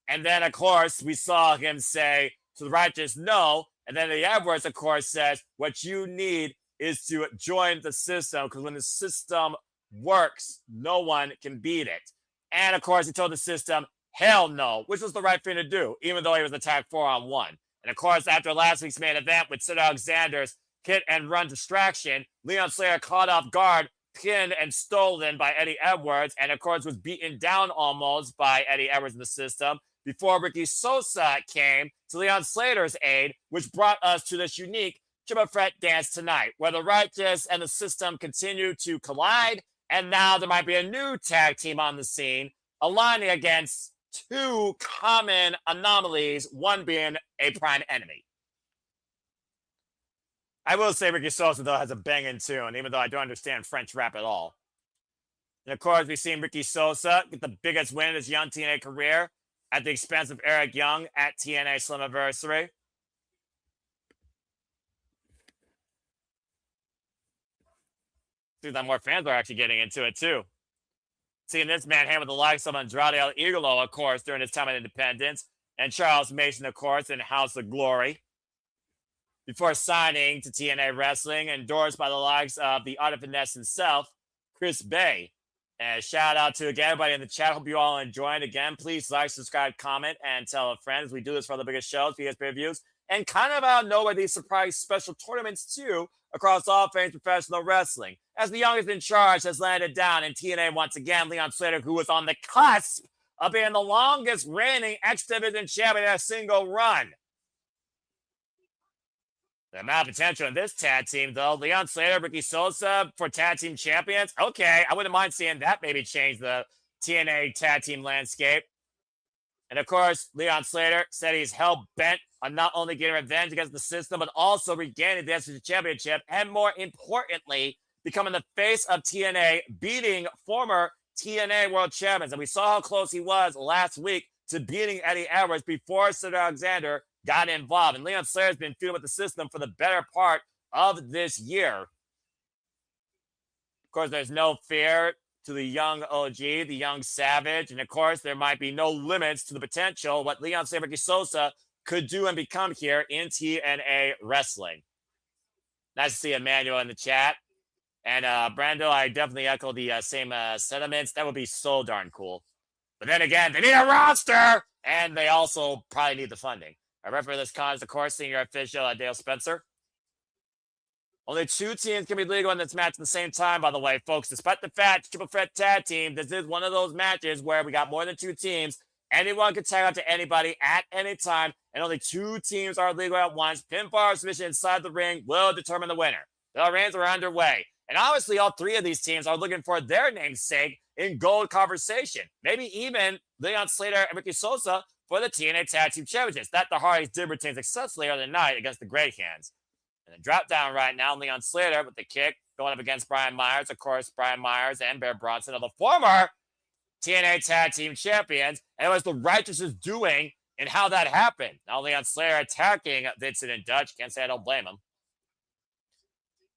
And then, of course, we saw him say to the Righteous, no. And then the Edwards, of course, says, what you need is to join the system, because when the system works, no one can beat it. And, of course, he told the system, hell no, which was the right thing to do, even though he was attacked 4-on-1. And, of course, after last week's main event with Sid Alexander's hit and run distraction, Leon Slater caught off guard, pinned and stolen by Eddie Edwards, and, of course, was beaten down almost by Eddie Edwards in the system before Ricky Sosa came to Leon Slater's aid, which brought us to this unique triple threat dance tonight, where the Righteous and the system continue to collide, and now there might be a new tag team on the scene, aligning against 2 common anomalies, one being a prime enemy. I will say Ricky Sosa, though, has a banging tune, even though I don't understand French rap at all. And, of course, we've seen Ricky Sosa get the biggest win in his young TNA career at the expense of Eric Young at TNA Slammiversary. See that more fans are actually getting into it, too. Seeing this man hand with the likes of Andrade El Idolo, of course, during his time at Independence, and Charles Mason, of course, in House of Glory, before signing to TNA Wrestling, endorsed by the likes of the Art of Finesse himself, Chris Bay. And shout out to again, everybody in the chat. Hope you all enjoyed. Again, please like, subscribe, comment, and tell a friend. We do this for the biggest shows, biggest pay-per-views, and kind of out of nowhere, these surprise special tournaments, too, across all things professional wrestling. As the youngest in charge has landed down in TNA once again, Leon Slater, who was on the cusp of being the longest reigning X-Division champion in a single run. The amount of potential in this tag team, though. Leon Slater, Ricky Sosa for tag team champions. Okay, I wouldn't mind seeing that maybe change the TNA tag team landscape. And, of course, Leon Slater said he's hell-bent on not only getting revenge against the system, but also regaining the X-Division championship, and more importantly, becoming the face of TNA, beating former TNA world champions. And we saw how close he was last week to beating Eddie Edwards before Sid Alexander got involved. And Leon Slater's been feuding with the system for the better part of this year. Of course, there's no fear to the young OG, the young Savage. And of course, there might be no limits to the potential what Leon Slater, Ricky Sosa could do and become here in TNA Wrestling. Nice to see Emmanuel in the chat. And Brando, I definitely echo the same sentiments. That would be so darn cool. But then again, they need a roster, and they also probably need the funding. I refer this con is, of course, senior official Dale Spencer. Only 2 teams can be legal in this match at the same time, by the way, folks. Despite the fact, triple threat tag team, this is one of those matches where we got more than 2 teams. Anyone can tag out to anybody at any time, and only 2 teams are legal at once. Pinfall or submission inside the ring will determine the winner. The reigns are underway. And obviously, all 3 of these teams are looking for their namesake in gold conversation. Maybe even Leon Slater and Ricky Sosa for the TNA Tag Team Championships. That the Hardys did retain successfully the other night against the Grey Hands. And then drop down right now, Leon Slater with the kick going up against Brian Myers. Of course, Brian Myers and Bear Bronson are the former TNA Tag Team Champions. And it was the Righteous's doing and how that happened. Now Leon Slater attacking Vincent and Dutch. Can't say I don't blame him.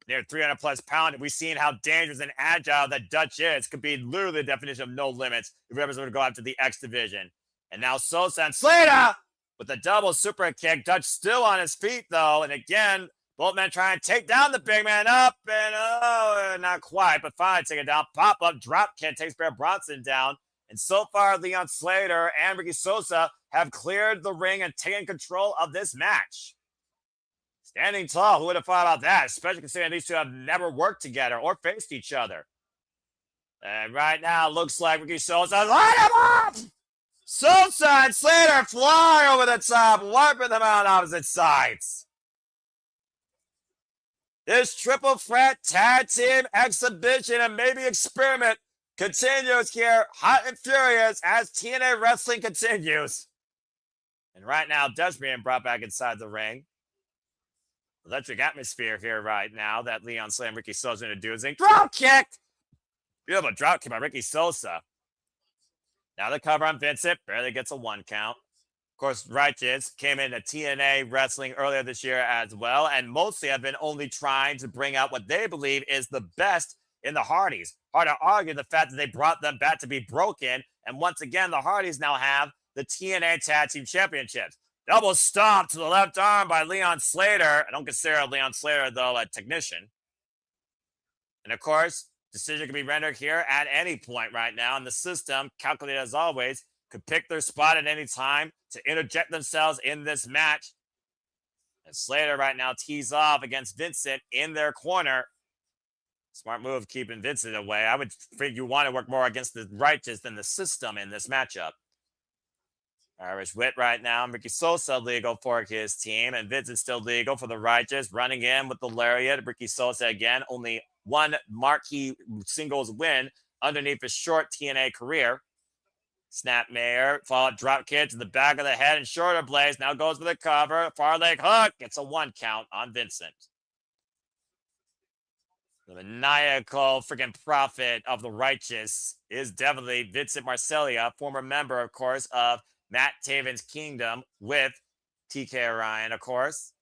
Near 300-plus pound. We've seen how dangerous and agile that Dutch is. Could be literally the definition of no limits if we ever going to go after the X Division. And now Sosa and Slater with a double super kick. Dutch still on his feet, though. And again, both men trying to take down the big man up. And not quite, but finally take it down. Pop-up, drop kick takes Bear Bronson down. And so far, Leon Slater and Ricky Sosa have cleared the ring and taken control of this match. Standing tall, who would have thought about that? Especially considering these two have never worked together or faced each other. And right now, it looks like Ricky Sosa, light him up! Sosa and Slater fly over the top, wiping them out on opposite sides. This triple threat tag team exhibition and maybe experiment continues here, hot and furious, as TNA Wrestling continues. And right now, Dutch being brought back inside the ring. Electric atmosphere here right now that Leon Slater and Ricky Sosa introducing. Drop kick! Beautiful drop kick by Ricky Sosa. Now the cover on Vincent, barely gets a 1 count. Of course, Righteous came into TNA Wrestling earlier this year as well, and mostly have been only trying to bring out what they believe is the best in the Hardys. Hard to argue the fact that they brought them back to be broken, and once again, the Hardys now have the TNA Tag Team Championships. Double stomp to the left arm by Leon Slater. I don't consider Leon Slater, though, a technician. And of course, decision can be rendered here at any point right now. And the system, calculated as always, could pick their spot at any time to interject themselves in this match. And Slater right now tees off against Vincent in their corner. Smart move keeping Vincent away. I would think you want to work more against the Righteous than the system in this matchup. Irish Wit right now. Ricky Sosa legal for his team. And Vincent still legal for the Righteous. Running in with the lariat. Ricky Sosa again. Only one marquee singles win underneath his short TNA career. Snapmare. Followed drop kick to the back of the head and shoulder blades. Now goes for the cover. Far leg hook. Gets a 1 count on Vincent. The maniacal freaking prophet of the Righteous is definitely Vincent Marcellia, former member, of course, of Matt Taven's Kingdom with TK Orion, of course.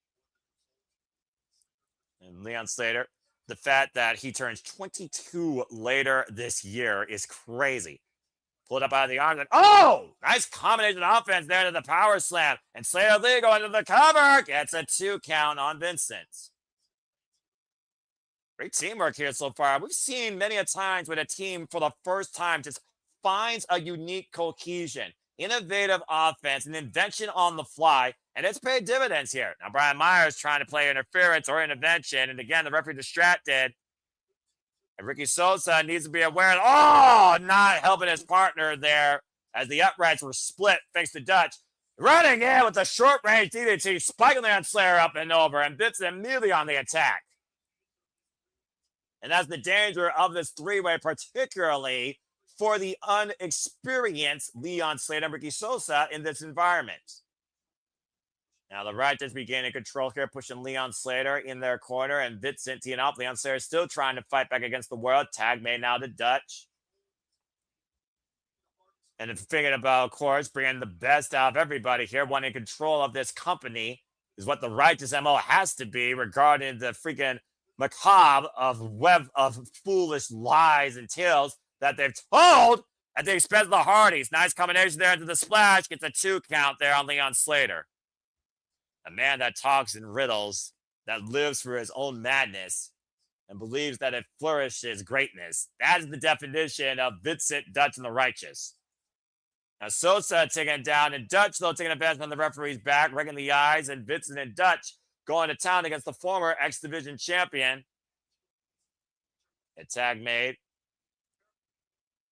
And Leon Slater, the fact that he turns 22 later this year is crazy. Pulled up out of the arms and, oh! Nice combination of offense there to the power slam. And Slater legal into the cover. Gets a 2 count on Vincent. Great teamwork here so far. We've seen many a times when a team for the first time just finds a unique cohesion. Innovative offense, an invention on the fly, and it's paid dividends here. Now, Brian Myers trying to play interference or intervention, and again, the referee distracted. And Ricky Sosa needs to be aware of, oh, not helping his partner there as the uprights were split thanks to Dutch. Running in with a short-range DDT, spiking the Slayer up and over, and Vincent immediately on the attack. And that's the danger of this three-way, particularly for the unexperienced Leon Slater and Ricky Sosa in this environment. Now the Righteous regaining control here, pushing Leon Slater in their corner, and Vincent teeing up. Leon Slater still trying to fight back against the world. Tag made now to Dutch. And if thinking about, of course, bringing the best out of everybody here, wanting control of this company is what the Righteous MO has to be regarding the freaking macabre of web of foolish lies and tales that they've told at the expense of the Hardys. Nice combination there into the splash. Gets a 2 count there on Leon Slater. A man that talks in riddles, that lives for his own madness, and believes that it flourishes greatness. That is the definition of Vincent, Dutch, and the Righteous. Now Sosa taking down, and Dutch, though, taking advantage on the referee's back, raking the eyes, and Vincent and Dutch going to town against the former X-Division champion. A tag made.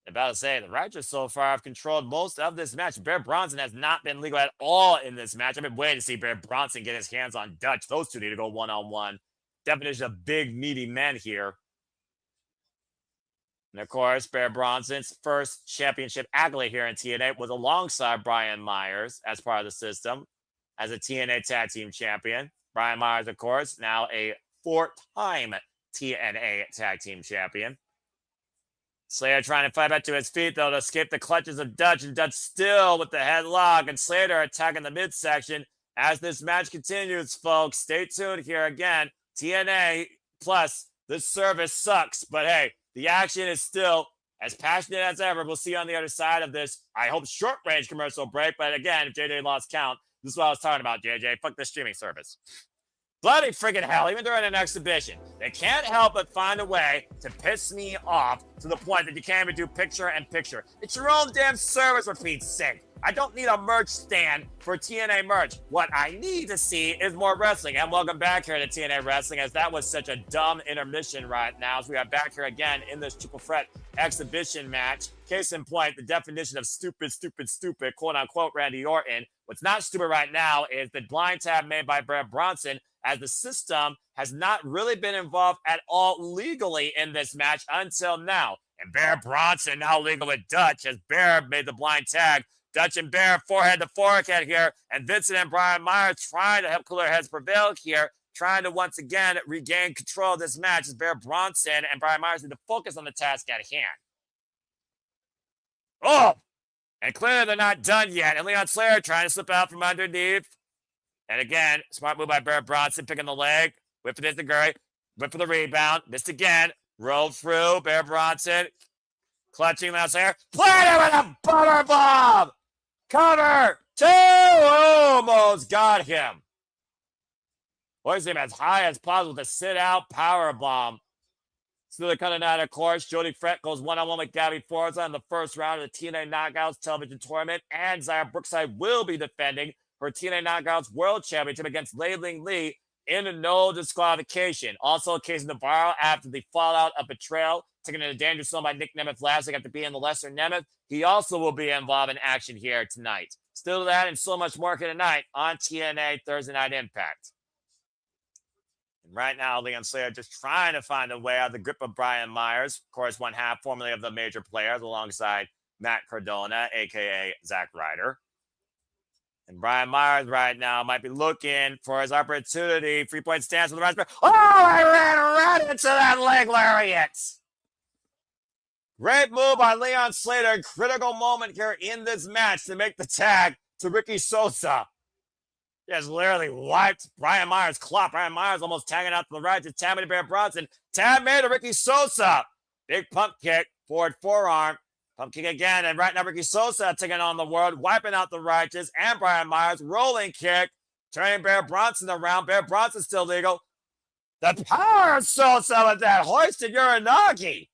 About to say, the Righteous so far have controlled most of this match. Bear Bronson has not been legal at all in this match. I've been waiting to see Bear Bronson get his hands on Dutch. Those two need to go one-on-one. Definition of big, meaty men here. And of course, Bear Bronson's first championship accolade here in TNA was alongside Brian Myers as part of the system as a TNA Tag Team Champion. Brian Myers, of course, now a 4-time TNA Tag Team Champion. Slater trying to fight back to his feet, though, to escape the clutches of Dutch, and Dutch still with the headlock, and Slater attacking the midsection as this match continues, folks. Stay tuned here again. TNA plus the service sucks, but hey, the action is still as passionate as ever. We'll see you on the other side of this, I hope, short-range commercial break, but again, if JJ lost count, this is what I was talking about, JJ. Fuck the streaming service. Bloody friggin' hell, even during an exhibition, they can't help but find a way to piss me off to the point that you can't even do picture-in-picture. It's your own damn service, for Pete's sake. I don't need a merch stand for TNA merch. What I need to see is more wrestling. And welcome back here to TNA Wrestling, as that was such a dumb intermission right now. As we are back here again in this triple threat exhibition match. Case in point, the definition of stupid, quote unquote, Randy Orton. What's not stupid right now is the blind tab made by Bronson, as the system has not really been involved at all legally in this match until now. And Bronson now legal with Dutch, as Bear made the blind tag. Dutch and Bear forehead to forehead here, and Vincent and Brian Myers trying to help cooler heads prevail here, trying to once again regain control of this match, as Bronson and Brian Myers need to focus on the task at hand. Oh! And clearly they're not done yet, and Leon Slater trying to slip out from underneath. And again, smart move by Bronson, picking the leg, whip it into Gurry, whip for the rebound, missed again, rolled through, Bronson, clutching Leon Slater, played it with a bummer bomb! Cover! Two! Almost got him. Hoisting him as high as possible to sit out power bomb. Still coming out, of course. Jody Fret goes one-on-one with Gabby Forza in the first round of the TNA Knockouts television tournament. And Zaya Brookside will be defending her TNA Knockouts World Championship against Lei Ling Lee in no disqualification. Also, Casey Navarro, after the fallout of betrayal, taken in a dangerous zone by Nick Nemeth last week after being the lesser Nemeth, he also will be involved in action here tonight. Still that and so much more tonight on TNA Thursday Night Impact. And right now, Leon Slater just trying to find a way out of the grip of Brian Myers. Of course, one half formerly of the Major Players, alongside Matt Cardona, a.k.a. Zack Ryder. And Brian Myers right now might be looking for his opportunity. 3-point stance with the right. Oh, I ran right into that leg lariat. Great move by Leon Slater. Critical moment here in this match to make the tag to Ricky Sosa. He has literally wiped Brian Myers' clock. Brian Myers almost tagging out to the right to Tammy Bear Bronson. Tab made to Ricky Sosa. Big pump kick, forward forearm. Pump kick again, and right now Ricky Sosa taking on the world, wiping out the Righteous and Brian Myers. Rolling kick, turning Bear Bronson around. Bear Bronson still legal. The power of Sosa with that hoisted Uranagi.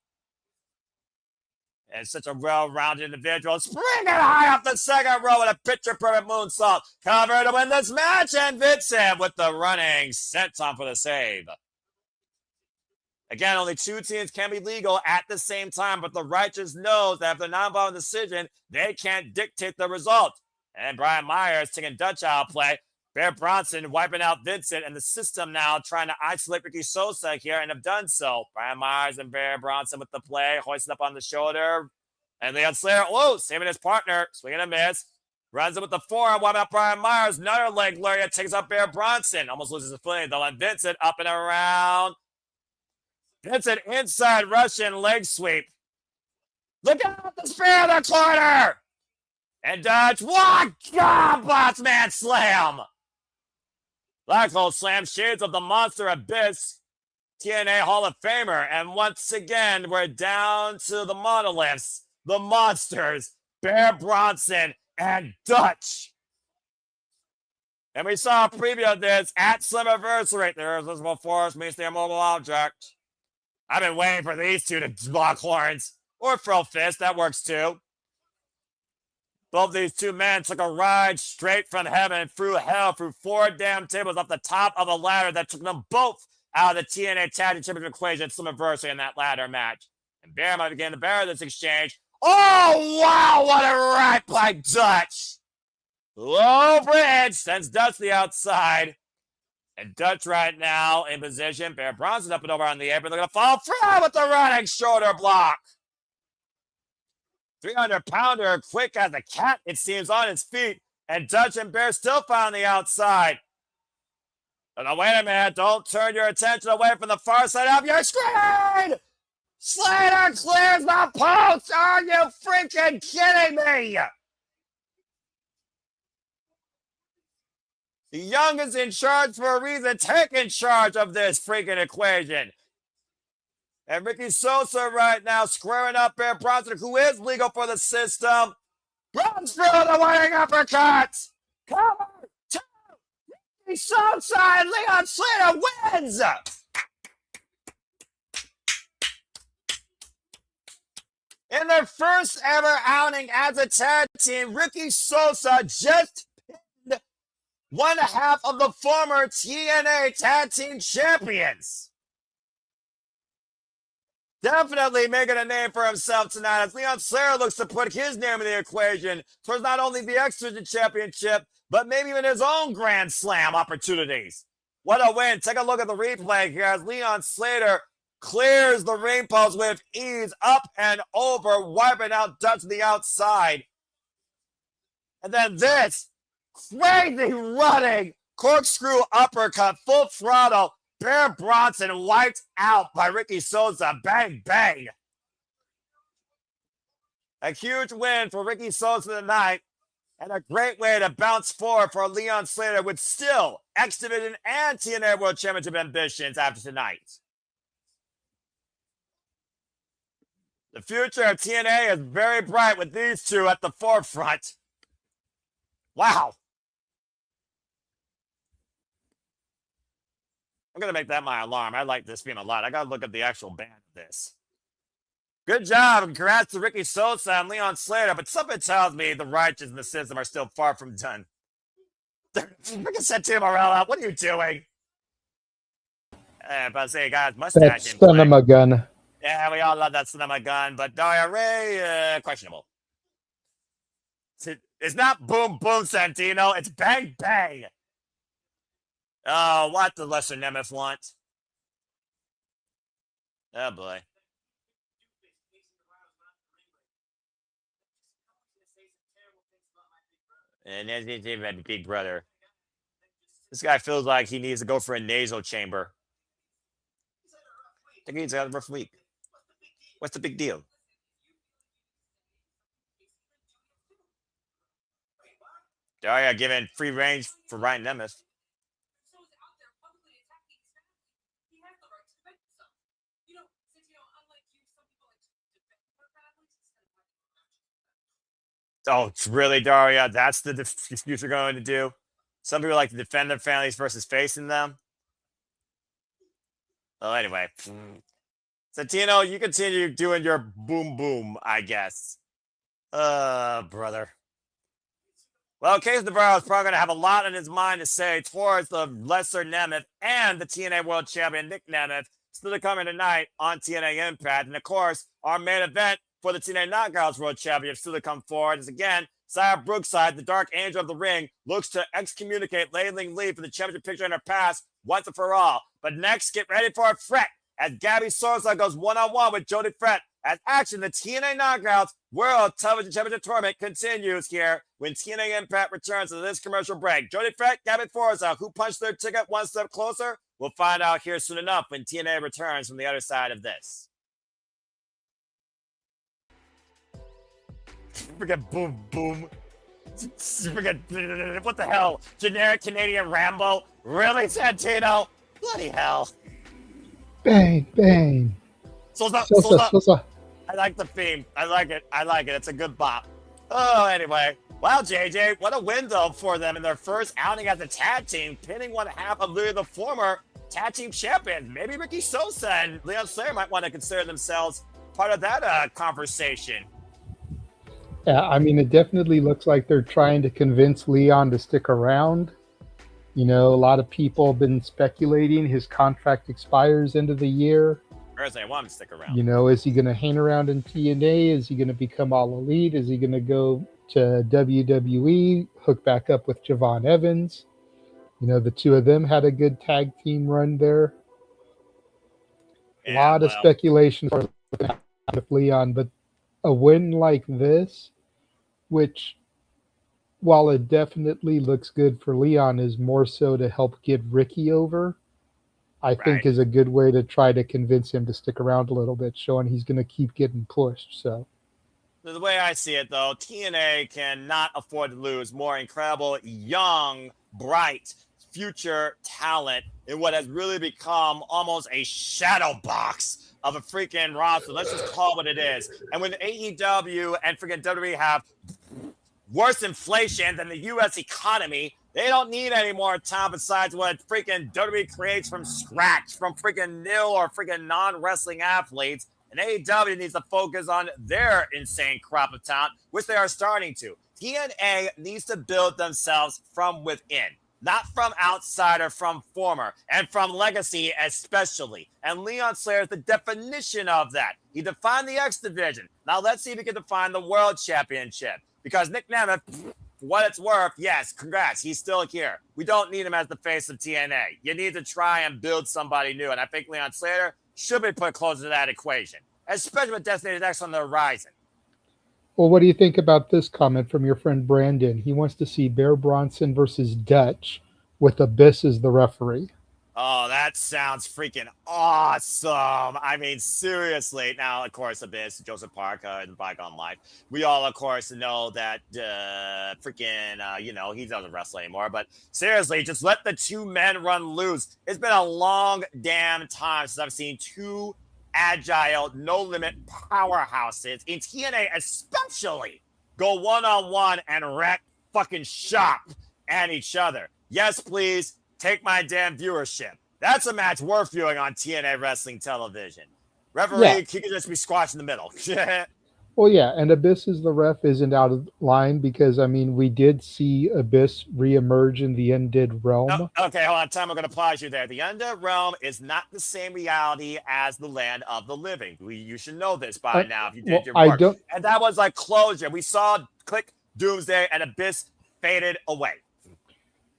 And such a well-rounded individual. Springing high up the second row with a picture-perfect moonsault. Cover to win this match, and Vincent with the running senton for the save. Again, only two teams can be legal at the same time, but the Righteous knows that if they're not involved in the decision, they can't dictate the result. And Brian Myers taking Dutch out play. Bear Bronson wiping out Vincent, and the system now trying to isolate Ricky Sosa here, and have done so. Brian Myers and Bear Bronson with the play, hoisting up on the shoulder. And Leon Slater, whoa, saving his partner, swinging a miss. Runs it with the forearm, wiping out Brian Myers. Another leg lariat takes out Bear Bronson. Almost loses his footing, though, on Vincent, up and around. Vincent inside Russian leg sweep. Look out, the spear in the corner! And Dutch, what? God, boss man slam! Black Hole Slam, shades of the Monster Abyss, TNA Hall of Famer. And once again, we're down to the monoliths, the monsters, Bear Bronson and Dutch. And we saw a preview of this at Slammiversary. There's Visible Force meets the Immobile Object. I've been waiting for these two to block horns. Or throw fists, that works too. Both these two men took a ride straight from heaven through hell, through 4 damn tables off the top of a ladder that took them both out of the TNA Tag Team Championship equation at Slammiversary in that ladder match. And Bear might begin to bear this exchange. Oh, wow, what a right by Dutch. Low bridge sends Dutch to the outside. And Dutch right now in position. Bear Bronson up and over on the apron. They're going to fall through with the running shoulder block. 300-pounder, quick as a cat, it seems, on his feet. And Dutch and Bear still found the outside. But now, wait a minute. Don't turn your attention away from the far side of your screen. Slater clears the post. Are you freaking kidding me? The young is in charge for a reason. Taking charge of this freaking equation. And Ricky Sosa right now squaring up Bear Bronson, who is legal for the system. Runs through the winning uppercut. Cover 2. Ricky Sosa and Leon Slater wins. In In their first ever outing as a tag team, Ricky Sosa just pinned one half of the former TNA Tag Team Champions. Definitely making a name for himself tonight as Leon Slater looks to put his name in the equation towards not only the X-Division Championship, but maybe even his own Grand Slam opportunities. What a win. Take a look at the replay here as Leon Slater clears the ring post with ease, up and over, wiping out Dutch to the outside. And then this crazy running corkscrew uppercut, full throttle, Bear Bronson wiped out by Ricky Sosa. Bang, bang. A huge win for Ricky Sosa tonight, and a great way to bounce forward for Leon Slater with still X Division and TNA World Championship ambitions after tonight. The future of TNA is very bright with these two at the forefront. Wow. I'm going to make that my alarm. I like this theme a lot. I got to look at the actual band of this. Good job. Congrats to Ricky Sosa and Leon Slater, but something tells me the righteous and the system are still far from done. Freaking Santino Morella, what are you doing? But I say, guys, mustache. That son of a gun. Yeah, we all love that son of a gun, but Daria Ray, questionable. It's not boom, boom, Santino. It's bang, bang. Oh, what the lesser Nemeth want? Oh, boy. And then it's Big Brother. This guy feels like he needs to go for a nasal chamber. I think he's got a rough week. What's the big deal? Daria giving free range for Ryan Nemeth. Oh, it's really, Daria? That's the dispute you're going to do? Some people like to defend their families versus facing them. Well, anyway. Santino, you continue doing your boom boom, I guess. Brother. Well, Case Navarro is probably going to have a lot on his mind to say towards the lesser Nemeth and the TNA World Champion, Nick Nemeth, still coming tonight on TNA Impact. And, of course, our main event for the TNA Knockouts World Championship still to come forward is, again, Sarah Brookside, the Dark Angel of the Ring, looks to excommunicate Layling Lee for the championship picture in her past once and for all. But next, get ready for a fret as Gabby Sosa goes one-on-one with Jody Fret. As action, the TNA Knockouts World Television Championship Tournament continues here when TNA Impact returns to this commercial break. Jody Fret, Gabby Forza, who punched their ticket one step closer? We'll find out here soon enough when TNA returns from the other side of this. Freaking boom, boom. Freaking, what the hell? Generic Canadian Rambo? Really, Santino? Bloody hell. Bang, bang. Sosa. I like the theme. I like it. It's a good bop. Oh, anyway. Wow, JJ, what a win, though, for them in their first outing as a tag team, pinning one half of literally the former tag team champions. Maybe Ricky Sosa and Leon Slater might want to consider themselves part of that conversation. Yeah, I mean, it definitely looks like they're trying to convince Leon to stick around. You know, a lot of people have been speculating his contract expires end of the year. Or as I want him to stick around. You know, is he going to hang around in TNA? Is he going to become All Elite? Is he going to go to WWE, hook back up with Javon Evans? You know, the two of them had a good tag team run there. A lot of speculation with Leon, but a win like this, which, while it definitely looks good for Leon, is more so to help get Ricky over, I think is a good way to try to convince him to stick around a little bit, showing he's going to keep getting pushed. So, the way I see it, though, TNA cannot afford to lose more incredible, young, bright, future talent in what has really become almost a shadow box of a freaking roster. Let's just call it what it is. And when AEW and freaking WWE have worse inflation than the U.S. economy, they don't need any more time besides what freaking WWE creates from scratch, from freaking nil or freaking non-wrestling athletes. And AEW needs to focus on their insane crop of talent, which they are starting to. TNA needs to build themselves from within, not from outside or from former, and from legacy especially. And Leon Slater is the definition of that. He defined the X Division. Now let's see if he can define the World Championship. Because Nick Nemeth, for what it's worth, yes, congrats, he's still here. We don't need him as the face of TNA. You need to try and build somebody new. And I think Leon Slater should be put closer to that equation, especially with Designated X on the horizon. Well, what do you think about this comment from your friend Brandon? He wants to see Bear Bronson versus Dutch with Abyss as the referee. Oh, that sounds freaking awesome. I mean, seriously. Now, of course, Abyss, Joseph Parker, and Bygone Life. We all, of course, know that he doesn't wrestle anymore. But seriously, just let the two men run loose. It's been a long damn time since I've seen two agile, no-limit powerhouses in TNA especially go one-on-one and wreck fucking shop at each other. Yes, please, take my damn viewership. That's a match worth viewing on TNA Wrestling Television. Referee, he could just be squashed in the middle. Well, yeah, and Abyss as the ref isn't out of line because, I mean, we did see Abyss reemerge in the Undead Realm. No, okay, hold on. Time, I'm going to pause you there. The Undead Realm is not the same reality as the land of the living. You should know this by now if you did your work. And that was like closure. We saw Click, Doomsday, and Abyss faded away.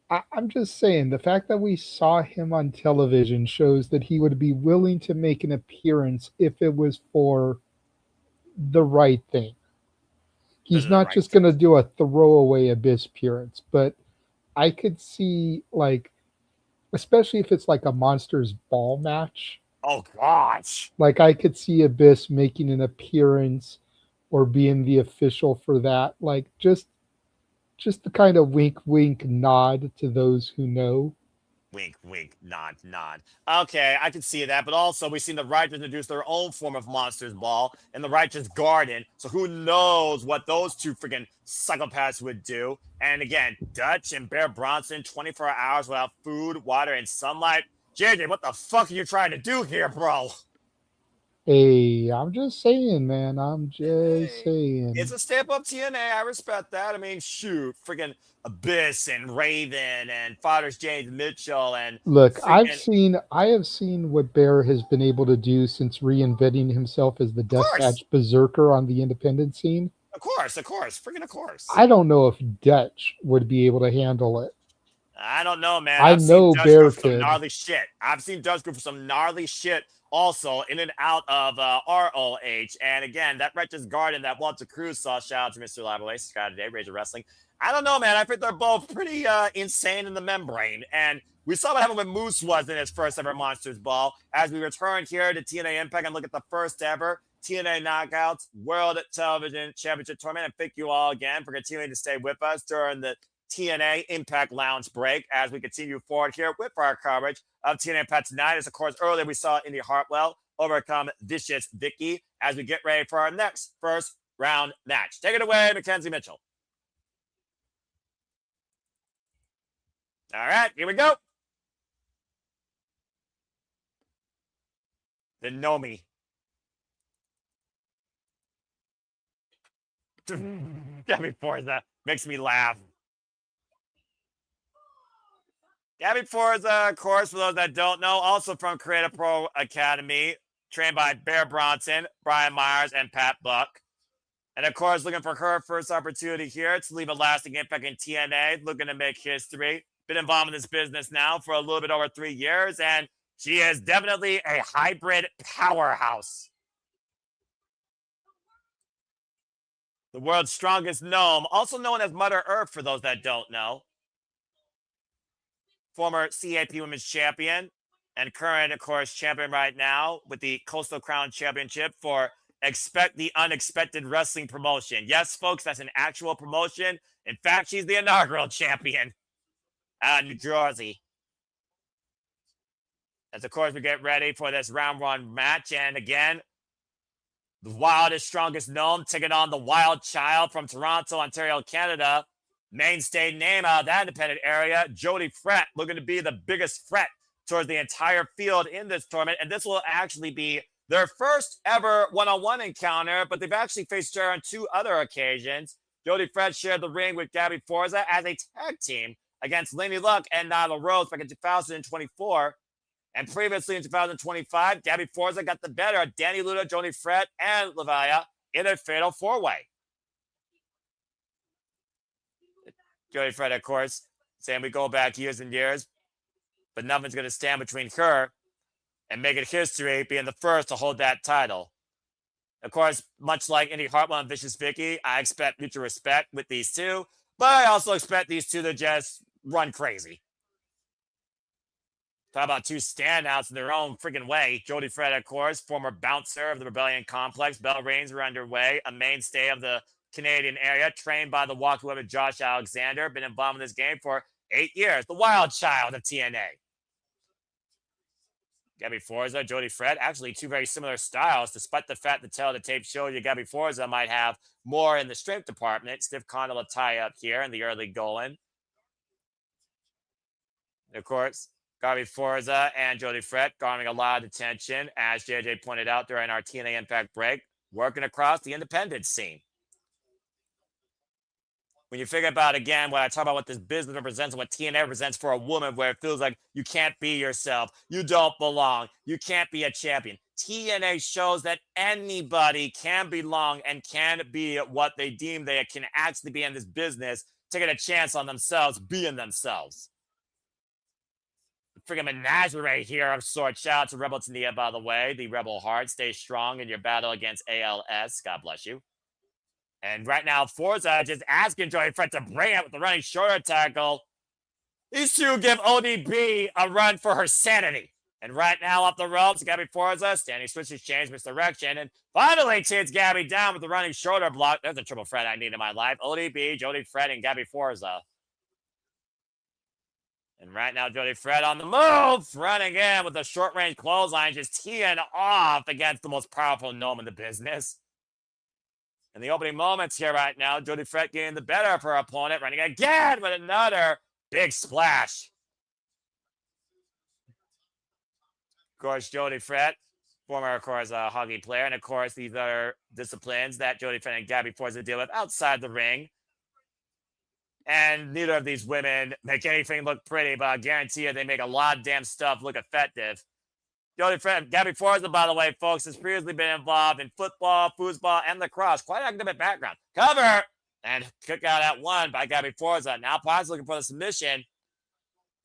I'm just saying, the fact that we saw him on television shows that he would be willing to make an appearance if it was for the right thing. He's not just going to do a throwaway Abyss appearance, but I could see, like, especially if it's like a Monsters Ball match. Oh, gosh. Like, I could see Abyss making an appearance or being the official for that. Like, just the kind of wink, wink, nod to those who know. Wink, wink, nod, nod. Okay, I can see that. But also, we've seen the Righteous introduce their own form of Monsters Ball in the Righteous Garden. So who knows what those two freaking psychopaths would do. And again, Dutch and Bear Bronson, 24 hours without food, water, and sunlight. JJ, what the fuck are you trying to do here, bro? Hey, I'm just saying, man. I'm just saying. It's a step up TNA. I respect that. I mean, shoot, freaking Abyss and Raven and Fathers James Mitchell and look, I have seen what Bear has been able to do since reinventing himself as the Deathmatch Berserker on the independent scene. Of course, freaking of course. I don't know if Dutch would be able to handle it. I don't know, man. I know Bear could. Some gnarly shit. I've seen Dutch go for some gnarly shit. Also, in and out of ROH. And again, that Righteous Garden that Walter Cruz saw. Shout out to Mr. Lavalley, Scott today, Rage of Wrestling. I don't know, man. I think they're both pretty insane in the membrane. And we saw what happened when Moose was in his first ever Monsters Ball. As we return here to TNA Impact and look at the first ever TNA Knockouts World Television Championship Tournament. And thank you all again for continuing to stay with us during the TNA Impact Lounge break as we continue forward here with our coverage of TNA Impact tonight. As of course, earlier we saw Indi Hartwell overcome Vicious Vicki as we get ready for our next first round match. Take it away, Mackenzie Mitchell. All right, here we go. The Nomi. Gabby Forza makes me laugh. Gabby Forza, of course, for those that don't know, also from Creative Pro Academy, trained by Bear Bronson, Brian Myers, and Pat Buck. And of course, looking for her first opportunity here to leave a lasting impact in TNA, looking to make history. Been involved in this business now for a little bit over 3 years, and she is definitely a hybrid powerhouse. The world's strongest gnome, also known as Mother Earth for those that don't know. Former CAP Women's Champion and current, of course, champion right now with the Coastal Crown Championship for Expect the Unexpected Wrestling promotion. Yes, folks, that's an actual promotion. In fact, she's the inaugural champion out of New Jersey. As, of course, we get ready for this round one match. And again, the wildest, strongest gnome taking on the wild child from Toronto, Ontario, Canada. Mainstay name out of that independent area, Jody looking to be the biggest threat towards the entire field in this tournament. And this will actually be their first ever one-on-one encounter, but they've actually faced each other on 2 other occasions. Jody Fred shared the ring with Gabby Forza as a tag team against Laney Luck and Nyla Rose back in 2024. And previously in 2025, Gabby Forza got the better of Danny Luna, Jody Fred, and Lavaya in a fatal 4-way. Jody Fred, of course, saying we go back years and years, but nothing's going to stand between her and making history being the first to hold that title. Of course, much like Indi, Hartwell, and Vicious Vicki, I expect mutual respect with these two, but I also expect these two to just run crazy. Talk about 2 standouts in their own freaking way. Jody Fred, of course, former bouncer of the Rebellion Complex. Bell reigns were underway, a mainstay of the Canadian area, trained by the walk woman Josh Alexander, been involved in this game for 8 years. The wild child of TNA. Gabby Forza, Jody Fred, actually 2 very similar styles, despite the fact the tail of the tape showed you Gabby Forza might have more in the strength department. Stiff condyle tie up here in the early going. Of course, Gabby Forza and Jody Fred garnering a lot of attention, as JJ pointed out during our TNA Impact break, working across the independent scene. When you figure about, again, when I talk about what this business represents and what TNA represents for a woman, where it feels like you can't be yourself, you don't belong, you can't be a champion. TNA shows that anybody can belong and can be what they deem they can actually be in this business, taking a chance on themselves, being themselves. Freaking menagerie here of sorts. Shout out to Rebel Tania, by the way. The Rebel Heart. Stay strong in your battle against ALS. God bless you. And right now, Forza just asking Jody Fred to bring it with the running shoulder tackle. These two give ODB a run for her sanity. And right now, up the ropes, Gabby Forza, standing switches, change misdirection, and finally takes Gabby down with the running shoulder block. There's a triple threat I need in my life. ODB, Jody Fred, and Gabby Forza. And right now, Jody Fred on the move, running in with a short-range clothesline, just teeing off against the most powerful gnome in the business. In the opening moments here right now, Jody Fred getting the better of her opponent, running again with another big splash. Of course, Jody Fred, former, of course, hockey player, and of course, these are disciplines that Jody Fred and Gabby Forza deal with outside the ring. And neither of these women make anything look pretty, but I guarantee you they make a lot of damn stuff look effective. Jody Fred, Gabby Forza, by the way, folks, has previously been involved in football, foosball, and lacrosse. Quite an academic background. Cover! And kick out at 1 by Gabby Forza. Now Potts looking for the submission.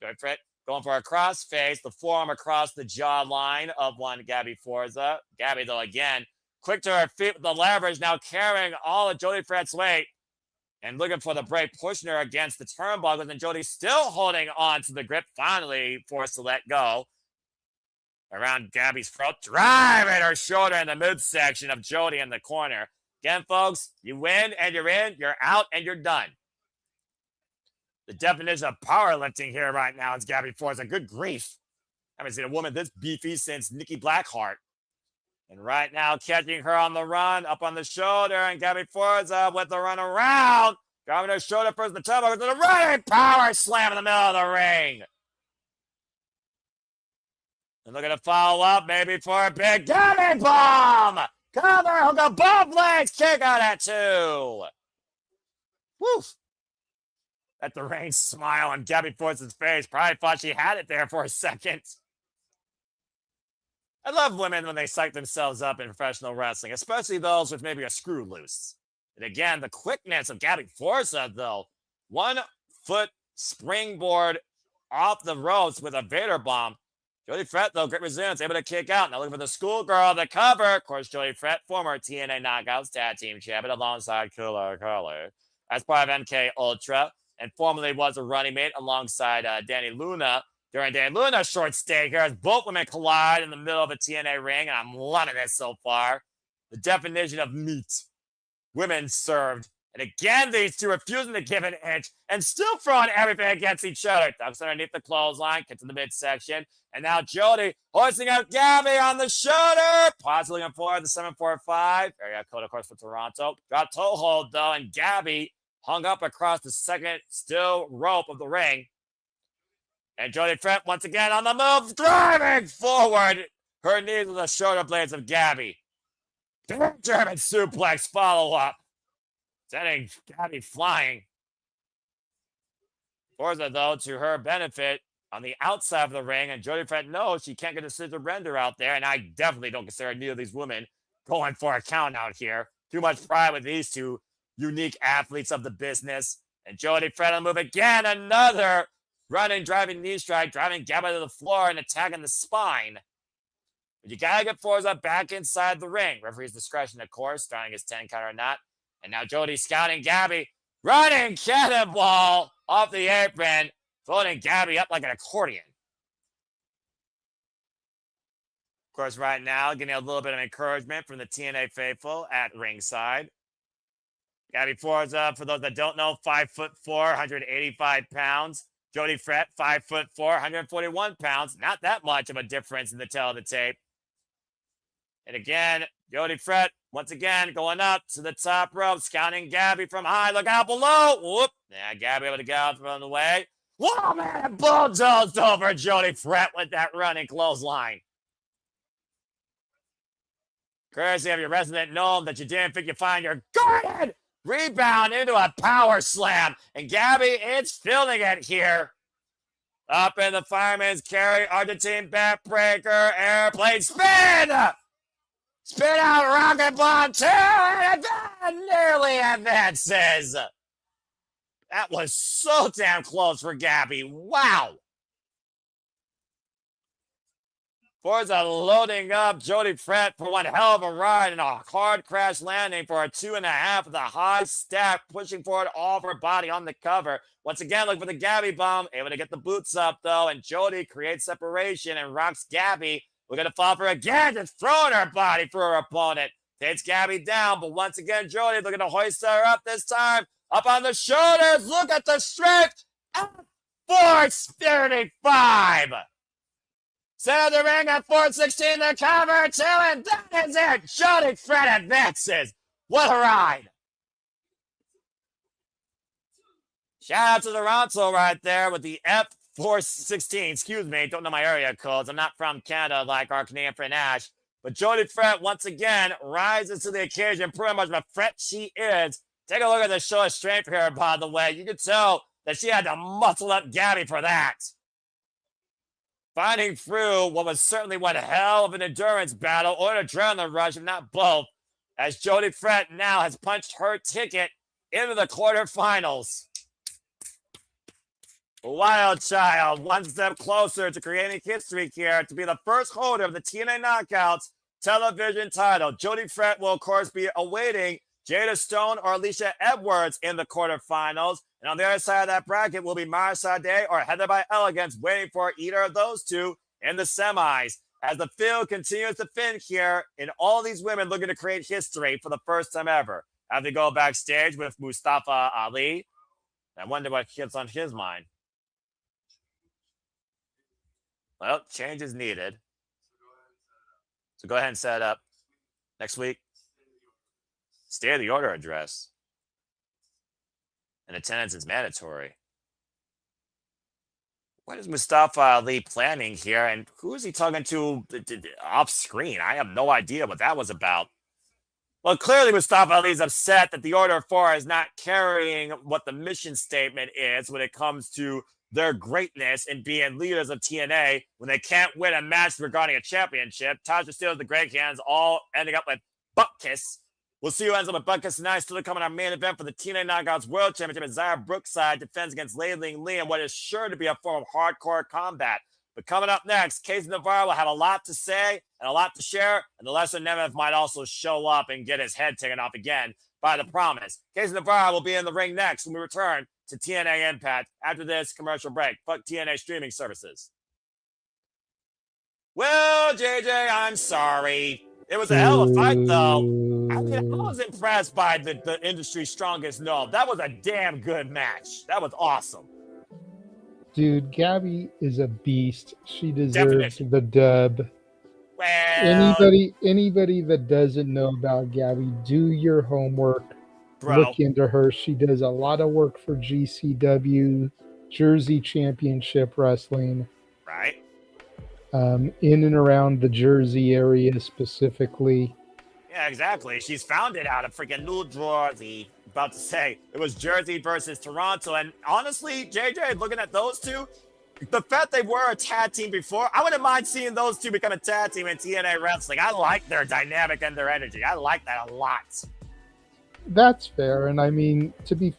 Jody Fred going for a crossface, the forearm across the jawline of one Gabby Forza. Gabby, though, again, quick to her feet with the leverage, now carrying all of Jody Fred's weight. And looking for the break, pushing her against the turnbuckles, and Jody still holding on to the grip, finally forced to let go. Around Gabby's throat, driving her shoulder in the midsection of Jody in the corner. Again, folks, you win and you're in, you're out and you're done. The definition of powerlifting here right now is Gabby Forza. Good grief. I haven't seen a woman this beefy since Nikki Blackheart. And right now, catching her on the run, up on the shoulder, and Gabby Forza with the run around. Grabbing her shoulder first, the turnbuckle, with the running power slam in the middle of the ring. And looking to follow up, maybe for a big Gabby bomb. Cover, hook up both legs, kick out at 2. Woof. At the range smile on Gabby Forza's face. Probably thought she had it there for a second. I love women when they psych themselves up in professional wrestling, especially those with maybe a screw loose. And again, the quickness of Gabby Forza, though. 1 foot springboard off the ropes with a Vader bomb. Jody Fred, though, great resilience, able to kick out. Now looking for the schoolgirl to cover. Of course, Jody Fred, former TNA Knockouts Tag Team Champion, alongside Killer Curly. As part of MK Ultra, and formerly was a running mate alongside Danny Luna. During Danny Luna's short stay here, as both women collide in the middle of a TNA ring, and I'm loving this so far. The definition of meat. Women served. And again, these two refusing to give an inch and still throwing everything against each other. Ducks underneath the clothesline, gets in the midsection. And now Jody hoisting out Gabby on the shoulder. Possibly looking for the 745. Area code, of course, for Toronto. Got toe hold, though, and Gabby hung up across the second steel rope of the ring. And Jody Fred once again on the move, driving forward Her knees with the shoulder blades of Gabby. German suplex follow-up. Sending Gabby flying. Forza, though, to her benefit, on the outside of the ring, and Jody Fred knows she can't get a scissor render out there, and I definitely don't consider neither of these women going for a count out here. Too much pride with these two unique athletes of the business. And Jody Fred on the move again, another running, driving knee strike, driving Gabby to the floor and attacking the spine. But you gotta get Forza back inside the ring. Referee's discretion, of course, starting his 10 count or not. And now Jody scouting Gabby, running cannonball off the apron, floating Gabby up like an accordion. Of course, right now, getting a little bit of encouragement from the TNA faithful at ringside. Gabby Forza, for those that don't know, 5'4", 185 pounds. Jody Fred, 5'4", 141 pounds. Not that much of a difference in the tail of the tape. And again, Jody Fred, once again, going up to the top rope, scouting Gabby from high. Look out below. Whoop. Yeah, Gabby able to get out from the way. Whoa, man, bulldozed over Jody Fred with that running clothesline. Courtesy of your resident gnome that you didn't think you'd find your garden. Rebound into a power slam. And Gabby is feeling it here. Up in the fireman's carry, Argentine backbreaker, airplane spin. Spin out rocket bomb 2, and that nearly advances. That was so damn close for Gabby. Wow. Forza loading up Jody Fred for one hell of a ride and a hard crash landing for a 2.5 with a high stack, pushing forward all of her body on the cover. Once again, look for the Gabby bomb. Able to get the boots up, though, and Jody creates separation and rocks Gabby. We're going to fall for again, just throwing her body for her opponent. Takes Gabby down, but once again, Jody looking to hoist her up this time. Up on the shoulders. Look at the strength. Force 35. Center of the ring at 416, the cover, 2, and that is it. Jody Fred advances. What a ride. Shout out to Toronto right there with the F416. Excuse me, don't know my area codes. I'm not from Canada like our Canadian friend Ash. But Jody Fred, once again, rises to the occasion, pretty much the threat she is. Take a look at the show of strength here, by the way. You can tell that she had to muscle up Gabby for that. Fighting through what was certainly one hell of an endurance battle or an adrenaline rush, if not both, as Jody Fred now has punched her ticket into the quarterfinals. Wild Child, one step closer to creating history here to be the first holder of the TNA Knockouts television title. Jody Fred will, of course, be awaiting Jada Stone or Alicia Edwards in the quarterfinals. And on the other side of that bracket will be Mara Sade or Heather by Elegance, waiting for either of those two in the semis. As the field continues to thin here, and all these women looking to create history for the first time ever. As we go backstage with Mustafa Ali. I wonder what gets on his mind. Well, change is needed. So go ahead and set it up. Next week, State of the Order address. And attendance is mandatory. What is Mustafa Ali planning here? And who is he talking to off screen? I have no idea what that was about. Well, clearly Mustafa Ali is upset that the Order of 4 is not carrying what the mission statement is when it comes to their greatness in being leaders of TNA when they can't win a match regarding a championship. Tasha Steelz, the Great Hands, all ending up with butt kiss. We'll see who ends up with butt kiss tonight. Still to come on our main event for the TNA Knockouts World Championship as Zara Brookside defends against Lei Ling Lee in what is sure to be a form of hardcore combat. But coming up next, Casey Navarro will have a lot to say and a lot to share, and the Lesser Nemeth might also show up and get his head taken off again by the Promise. Casey Navarro will be in the ring next when we return to TNA Impact after this commercial break. Fuck TNA streaming services. Well, JJ, I'm sorry. It was a hell of a fight, though. I mean, I was impressed by the industry's strongest gnome. That was a damn good match. That was awesome. Dude, Gabby is a beast. She deserves the dub. Well, anybody that doesn't know about Gabby, do your homework. Bro. Look into her. She does a lot of work for GCW, Jersey Championship Wrestling. Right. in and around the Jersey area specifically. Yeah, exactly. She's found it out of freaking New Jersey. About to say it was Jersey versus Toronto, and honestly, JJ, looking at those two, the fact they were a tag team before, I wouldn't mind seeing those two become a tag team in TNA wrestling. I like their dynamic and their energy. I like that a lot. That's fair, and I mean, to be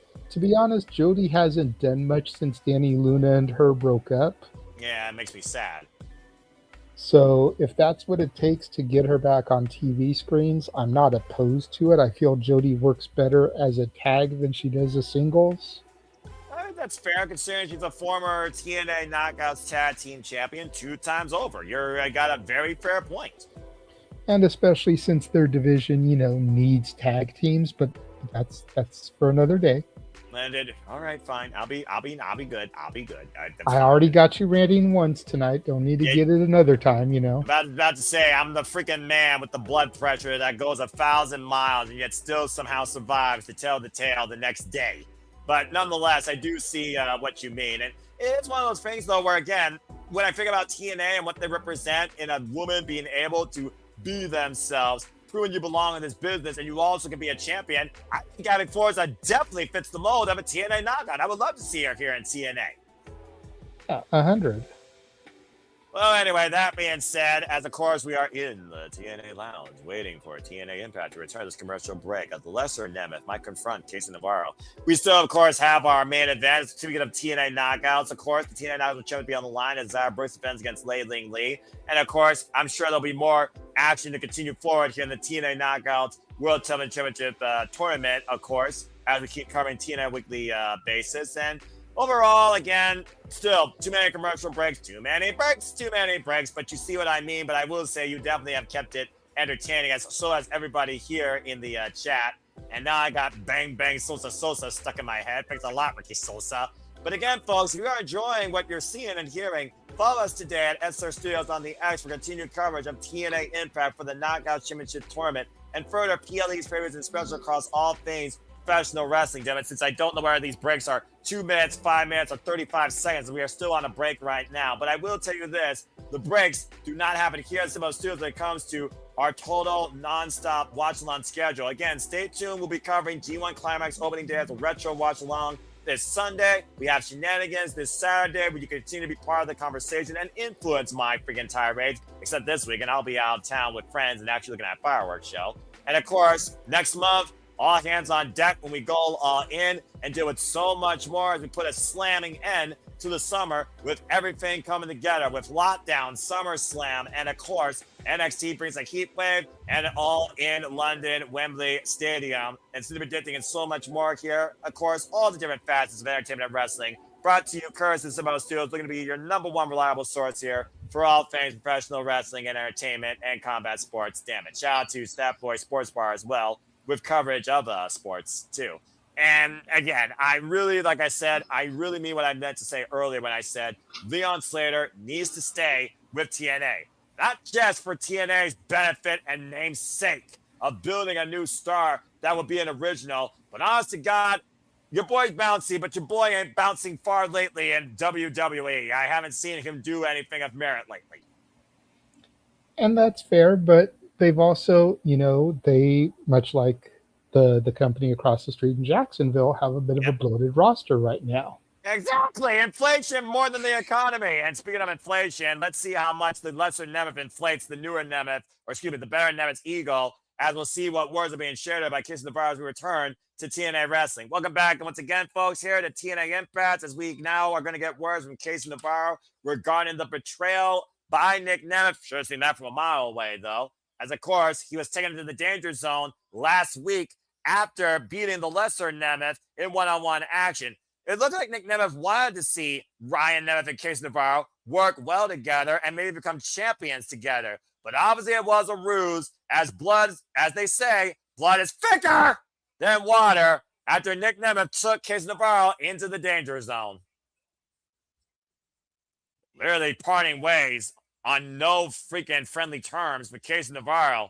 honest, Jody hasn't done much since Danny Luna and her broke up. Yeah, it makes me sad. So if that's what it takes to get her back on TV screens, I'm not opposed to it. I feel Jody works better as a tag than she does as singles. I think that's fair, considering she's a former TNA Knockouts Tag Team Champion 2 times over. I got a very fair point. And especially since their division, needs tag teams, but that's for another day. Landed. All right, fine. I'll be good. I'll be good. I already got you ranting once tonight. Don't need to get it another time, About to say, I'm the freaking man with the blood pressure that goes 1,000 miles and yet still somehow survives to tell the tale the next day. But nonetheless, I do see what you mean. And it's one of those things, though, where, again, when I think about TNA and what they represent in a woman being able to be themselves, proving you belong in this business, and you also can be a champion, I think Gabby Forza definitely fits the mold of a TNA knockout. I would love to see her here in TNA. 100. Well, anyway, that being said, as of course we are in the TNA Lounge, waiting for TNA Impact to return this commercial break. At the Lesser Nemeth might confront Casey Navarro. We still, of course, have our main event. Speaking of TNA knockouts, of course, the TNA knockouts will try to be on the line as Zara Brooks defends against Lei Ling Lee. And of course, I'm sure there'll be more action to continue forward here in the TNA Knockouts World Championship tournament, of course, as we keep covering TNA weekly basis. And overall, again, still too many commercial breaks, too many breaks, but you see what I mean. But I will say you definitely have kept it entertaining, so has everybody here in the chat. And now I got Bang Bang Sosa stuck in my head. Thanks a lot, Ricky Sosa. But again, folks, if you are enjoying what you're seeing and hearing, follow us today at SR Studios on the X for continued coverage of TNA Impact for the Knockout Championship Tournament and further PLE's favorites and specials across all things professional wrestling, damn it, since I don't know whether these breaks are 2 minutes, 5 minutes, or 35 seconds, and we are still on a break right now. But I will tell you this, the breaks do not happen here at Simbo Studios when it comes to our total non-stop watch-along schedule. Again, stay tuned. We'll be covering G1 Climax opening day as a retro watch-along this Sunday. We have shenanigans this Saturday where you continue to be part of the conversation and influence my freaking tirades, except this week, and I'll be out of town with friends and actually looking at a fireworks show. And of course, next month, all hands on deck when we go all in and deal with so much more as we put a slamming end to the summer with everything coming together with Lockdown, SummerSlam, and of course, NXT brings a heat wave and all in London, Wembley Stadium. And Super Predicting and so much more here. Of course, all the different facets of entertainment and wrestling brought to you courtesy of Simbo Studios. Looking to be your #1 reliable source here for all things professional wrestling and entertainment and combat sports. Damn it. Shout out to Stat Boy Sports Bar as well, with coverage of sports too. And again, I really mean what I meant to say earlier when I said Leon Slater needs to stay with TNA. Not just for TNA's benefit and namesake of building a new star that would be an original, but honest to God, your boy's bouncy, but your boy ain't bouncing far lately in WWE. I haven't seen him do anything of merit lately. And that's fair, but they've also, they, much like the company across the street in Jacksonville, have a bit of a bloated roster right now. Exactly. Inflation more than the economy. And speaking of inflation, let's see how much the lesser Nemeth inflates the newer Nemeth, the better Nemeth's ego, as we'll see what words are being shared by Casey Navarro as we return to TNA Wrestling. Welcome back. And once again, folks, here to TNA Impact, as we now are going to get words from Casey Navarro regarding the betrayal by Nick Nemeth. Should have seen that from a mile away, though. As, of course, he was taken into the danger zone last week after beating the lesser Nemeth in one-on-one action. It looked like Nick Nemeth wanted to see Ryan Nemeth and Casey Navarro work well together and maybe become champions together. But obviously it was a ruse, as blood, as they say, blood is thicker than water after Nick Nemeth took Casey Navarro into the danger zone. Literally parting ways on no freaking friendly terms with Casey Navarro.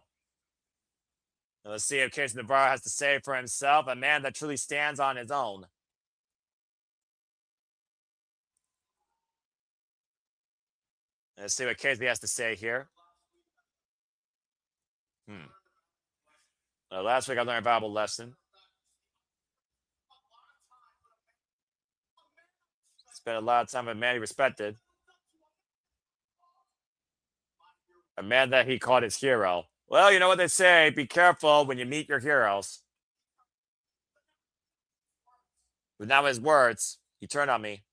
Let's see if Casey Navarro has to say for himself, a man that truly stands on his own. Let's see what Casey has to say here. Last week I learned a valuable lesson. Spent a lot of time with a man he respected. A man that he called his hero. Well, you know what they say, be careful when you meet your heroes. But now his words, he turned on me.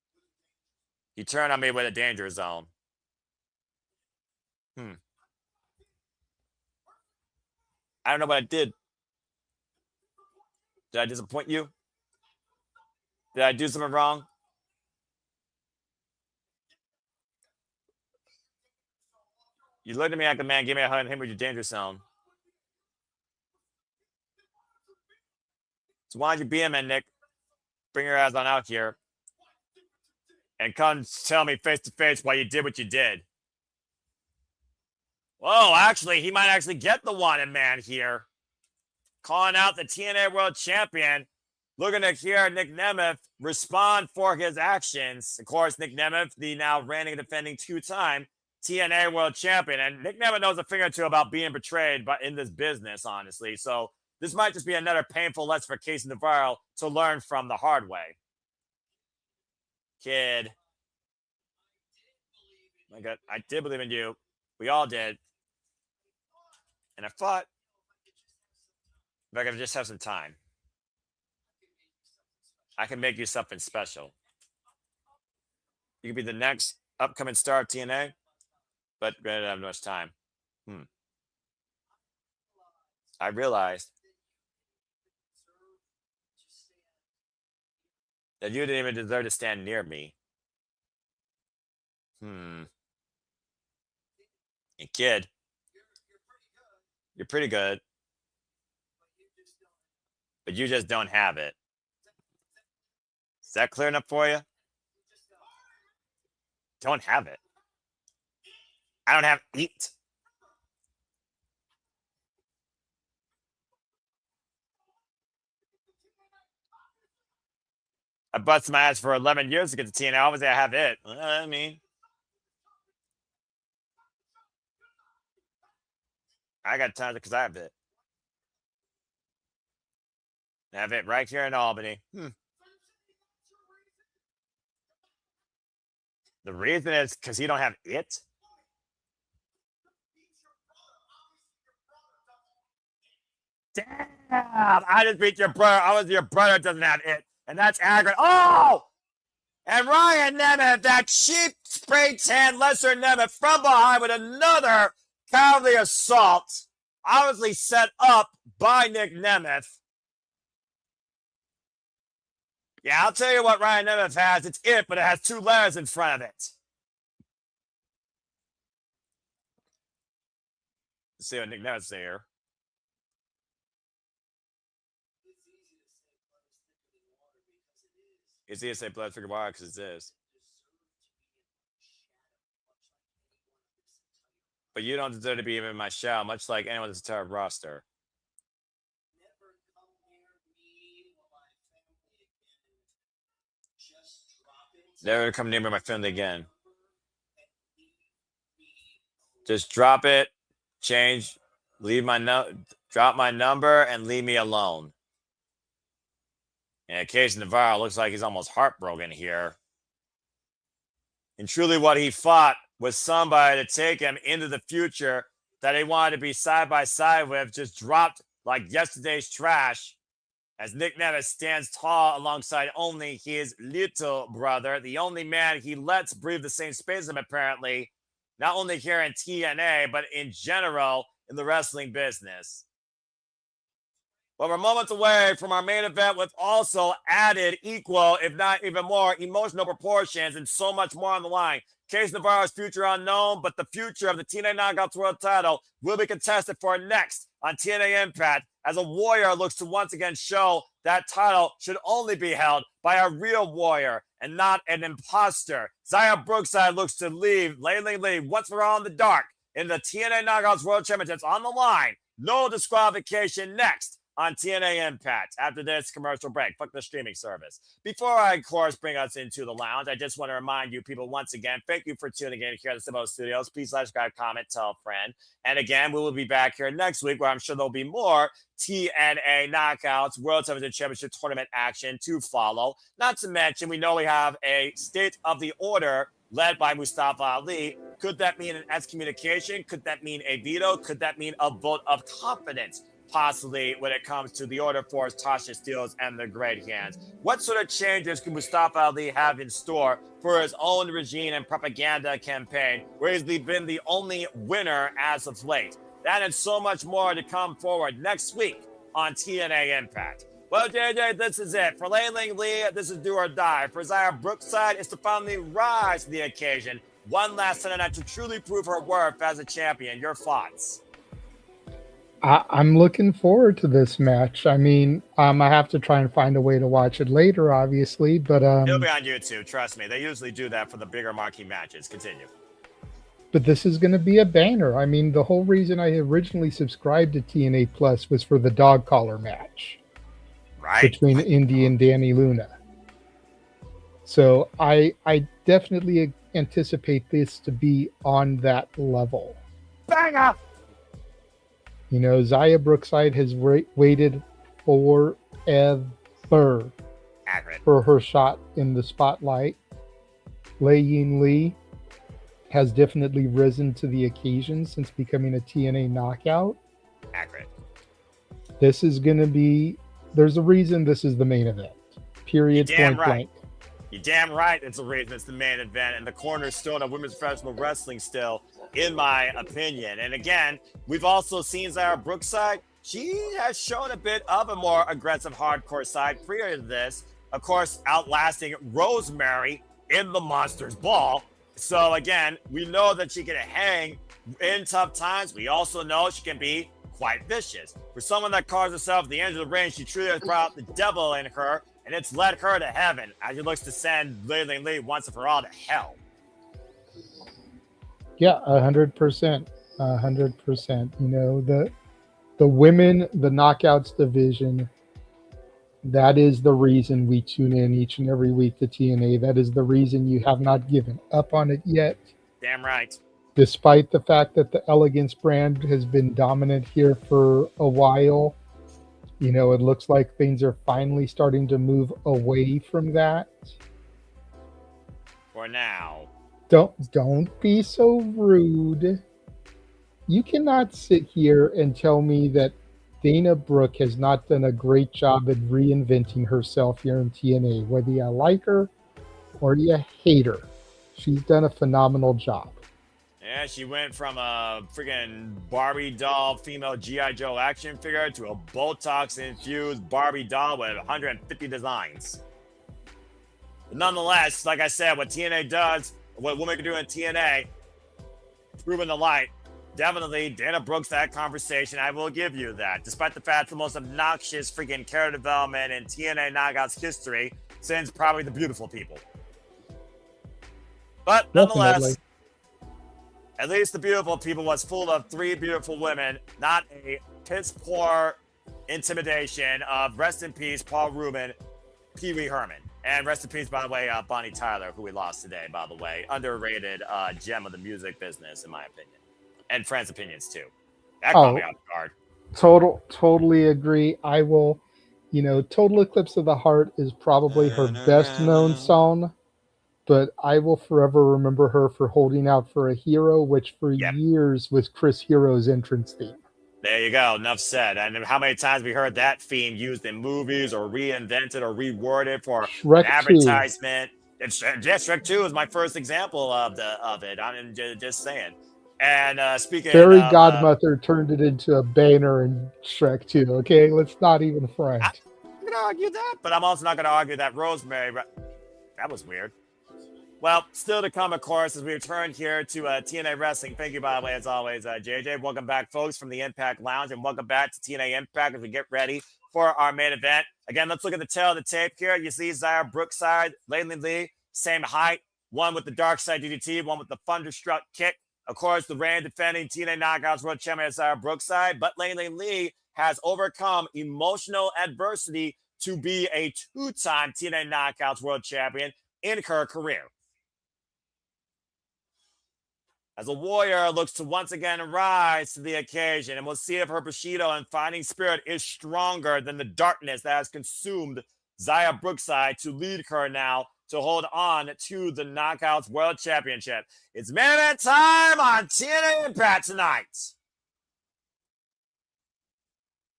He turned on me with a danger zone. I don't know what I did. Did I disappoint you? Did I do something wrong? You looked at me like a man, gave me a hug and hit me with your danger zone. So why don't you be a man, Nick? Bring your ass on out here. And come tell me face to face why you did what you did. Whoa, actually, he might actually get the wanted man here. Calling out the TNA World Champion. Looking to hear Nick Nemeth respond for his actions. Of course, Nick Nemeth, the now reigning and defending two-time TNA World Champion. And Nick Nemeth knows a thing or two about being betrayed in this business, honestly. So this might just be another painful lesson for Casey Navarro to learn from the hard way. Kid. My God, I did believe in you. We all did. And I thought, if I could just have some time, I can make you something special. You could be the next upcoming star of TNA, but granted, I don't have much time. I realized that you didn't even deserve to stand near me. And kid, you're pretty good, but you just don't have it. Is that clear enough for you? Don't have it. I don't have it. I busted my ass for 11 years to get to TNA. Obviously, I have it. I mean, I got tons because I have it. I have it right here in Albany. The reason is because you don't have it. Damn! I just beat your brother. I was your brother doesn't have it. And that's aggravating. Oh! And Ryan Nemeth, that cheap spray tan lesser Nemeth from behind with another cowardly assault. Obviously set up by Nick Nemeth. Yeah, I'll tell you what Ryan Nemeth has. It's it, but it has two letters in front of it. Let's see what Nick Nemeth's here. It's easy to say blood figure water because it is. But you don't deserve to be even in my shadow, much like anyone that's a entire roster. Never come near my family again. Just drop it, change, leave my drop my number, and leave me alone. In case Navarro looks like he's almost heartbroken here. And truly what he fought was somebody to take him into the future that he wanted to be side by side with, just dropped like yesterday's trash as Nick Nemeth stands tall alongside only his little brother, the only man he lets breathe the same space as him, apparently, not only here in TNA, but in general in the wrestling business. Well, we're moments away from our main event with also added equal, if not even more, emotional proportions and so much more on the line. Casey Navarro's future unknown, but the future of the TNA Knockouts World title will be contested for next on TNA Impact as a warrior looks to once again show that title should only be held by a real warrior and not an imposter. Zaya Brookside looks to leave Layling Lee once we're all in the dark in the TNA Knockouts World Championships on the line. No disqualification next on TNA Impact after this commercial break. Fuck the streaming service. Before I, of course, bring us into the lounge, I just want to remind you people once again, thank you for tuning in here at the Simbo Studios. Please like, subscribe, comment, tell a friend. And again, we will be back here next week where I'm sure there'll be more TNA Knockouts World Television Championship Tournament action to follow. Not to mention, we know we have a State of the Order led by Mustafa Ali. Could that mean an excommunication? Could that mean a veto? Could that mean a vote of confidence? Possibly when it comes to the Order Force, Tasha Steelz, and the Great Hands. What sort of changes could Mustafa Ali have in store for his own regime and propaganda campaign, where he's been the only winner as of late? That and so much more to come forward next week on TNA Impact. Well, JJ, this is it. For Layling Lee, this is do or die. For Zaya Brookside, it's to finally rise to the occasion. One last Sunday night to truly prove her worth as a champion. Your thoughts? I'm looking forward to this match. I mean, I have to try and find a way to watch it later, obviously, but it'll be on YouTube. Trust me, they usually do that for the bigger marquee matches. Continue. But this is going to be a banner. I mean, the whole reason I originally subscribed to TNA Plus was for the dog collar match, right, between Indi and Danny Luna. So I definitely anticipate this to be on that level. Banger. You know, Zaya Brookside has waited forever for her shot in the spotlight. Laying Lee has definitely risen to the occasion since becoming a TNA knockout. Accurate. This is going to be, there's a reason this is the main event. Period. You're damn point right. blank. You're damn right. It's a reason it's the main event and the cornerstone of women's professional wrestling still, in my opinion. And again, we've also seen Zaya Brookside. She has shown a bit of a more aggressive hardcore side prior to this. Of course, outlasting Rosemary in the Monsters Ball. So again, we know that she can hang in tough times. We also know she can be quite vicious. For someone that calls herself the Angel of the Rain, she truly has brought out the devil in her, and it's led her to heaven as she looks to send Layling Lee once and for all to hell. Yeah, 100%. 100%. You know, the women, the knockouts division, that is the reason we tune in each and every week to TNA. That is the reason you have not given up on it yet. Damn right. Despite the fact that the Elegance brand has been dominant here for a while, you know, it looks like things are finally starting to move away from that. For now. Don't be so rude. You cannot sit here and tell me that Dana Brooke has not done a great job at reinventing herself here in TNA. Whether you like her or you hate her, she's done a phenomenal job. Yeah, she went from a freaking Barbie doll female G.I. Joe action figure to a Botox-infused Barbie doll with 150 designs. But nonetheless, like I said, what TNA does, what women can do in TNA, proving the light. Definitely, Dana Brooks, that conversation, I will give you that. Despite the fact the most obnoxious freaking character development in TNA Knockouts history since probably the Beautiful People. But nonetheless, Definitely. At least the Beautiful People was full of 3 beautiful women, not a piss poor intimidation of rest in peace, Paul Rubin, Pee Wee Herman. And rest in peace, by the way, Bonnie Tyler, who we lost today, by the way. Underrated gem of the music business, in my opinion. And friends' opinions, too. That caught me off guard. Totally agree. I will, you know, Total Eclipse of the Heart is probably her best known song, but I will forever remember her for holding out for a hero, which for years was Chris Hero's entrance theme. There you go. Enough said. And how many times we heard that theme used in movies or reinvented or reworded for Shrek an advertisement? Shrek 2 is my first example of it. I'm just saying. And speaking Fairy of, Godmother turned it into a banner in Shrek 2. Okay, let's not even front. I'm going to argue that, but I'm also not going to argue that Rosemary. That was weird. Well, still to come, of course, as we return here to TNA Wrestling. Thank you, by the way, as always, JJ. Welcome back, folks, from the Impact Lounge, and welcome back to TNA Impact as we get ready for our main event. Again, let's look at the tail of the tape here. You see Zaya Brookside, Layling Lee, same height, one with the Dark Side DDT, one with the Thunderstruck kick. Of course, the reigning defending TNA Knockouts World Champion Zaya Brookside, but Layling Lee has overcome emotional adversity to be a two-time TNA Knockouts World Champion in her career. As a Warrior looks to once again rise to the occasion, and we'll see if her Bushido and fighting spirit is stronger than the darkness that has consumed Zaya Brookside to lead her now to hold on to the Knockouts World Championship. It's main event time on TNA Impact tonight.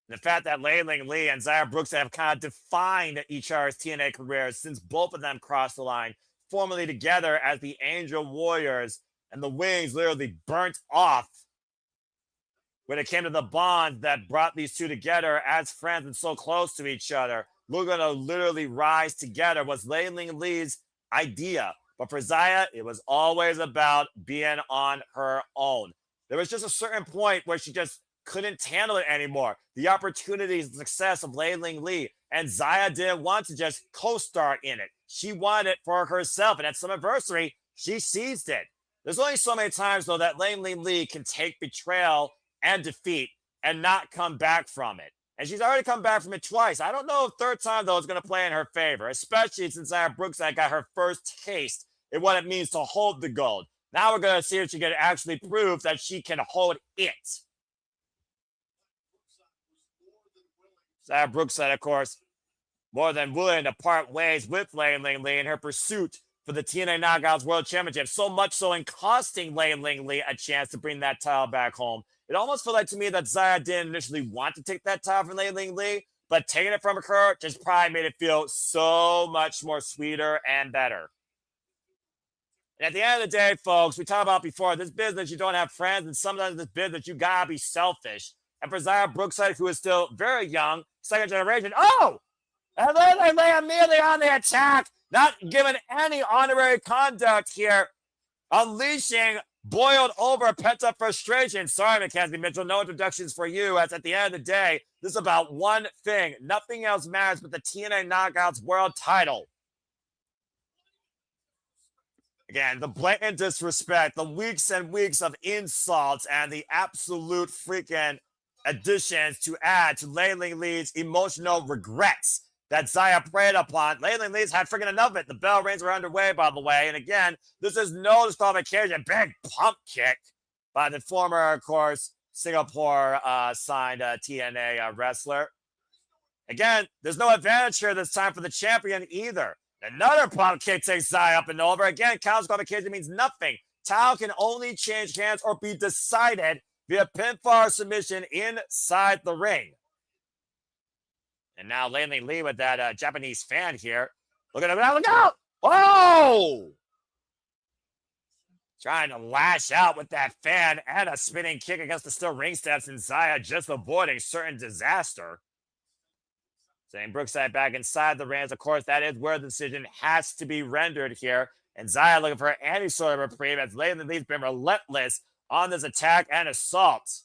The fact that Layling Lee and Zaya Brookside have kind of defined each other's TNA careers since both of them crossed the line, formerly together as the Angel Warriors, and the wings literally burnt off when it came to the bond that brought these two together as friends and so close to each other. We're going to literally rise together was Layling Lee's idea. But for Zaya, it was always about being on her own. There was just a certain point where she just couldn't handle it anymore. The opportunities and success of Layling Lee. And Zaya didn't want to just co-star in it. She wanted it for herself. And at Summiversary, she seized it. There's only so many times, though, that Layling Lee can take betrayal and defeat and not come back from it. And she's already come back from it twice. I don't know if third time, though, is going to play in her favor, especially since Zaya Brookside got her first taste in what it means to hold the gold. Now we're going to see if she can actually prove that she can hold it. Zaya Brookside, of course, more than willing to part ways with Layling Lee in her pursuit for the TNA Knockouts World Championship. So much so in costing Layling Lee a chance to bring that title back home. It almost felt like to me that Zaya didn't initially want to take that title from Layling Lee, but taking it from her just probably made it feel so much more sweeter and better. And at the end of the day, folks, we talked about before, this business, you don't have friends, and sometimes in this business, you gotta be selfish. And for Zaya Brookside, who is still very young, second generation, and Layling Lee immediately on the attack, not given any honorary conduct here, unleashing boiled over pent-up frustration. Sorry, Mackenzie Mitchell, no introductions for you, as at the end of the day, this is about one thing. Nothing else matters but the TNA Knockouts World title. Again, the blatant disrespect, the weeks and weeks of insults, and the absolute freaking additions to add to Layling Lee's emotional regrets that Zaya preyed upon. Layling Lee's had freaking enough of it. The bell rings are underway, by the way. And again, this is no disqualification. Big pump kick by the former, of course, Singapore signed TNA wrestler. Again, there's no advantage here this time for the champion either. Another pump kick takes Zaya up and over. Again, count disqualification means nothing. Title can only change hands or be decided via pinfall submission inside the ring. And now Layling Lee with that Japanese fan here. Look at him now, look out! Oh! Trying to lash out with that fan and a spinning kick against the steel ring steps, and Zaya just avoiding certain disaster. Saying Brookside back inside the rings. Of course, that is where the decision has to be rendered here. And Zaya looking for any sort of reprieve as Layling Lee's been relentless on this attack and assault.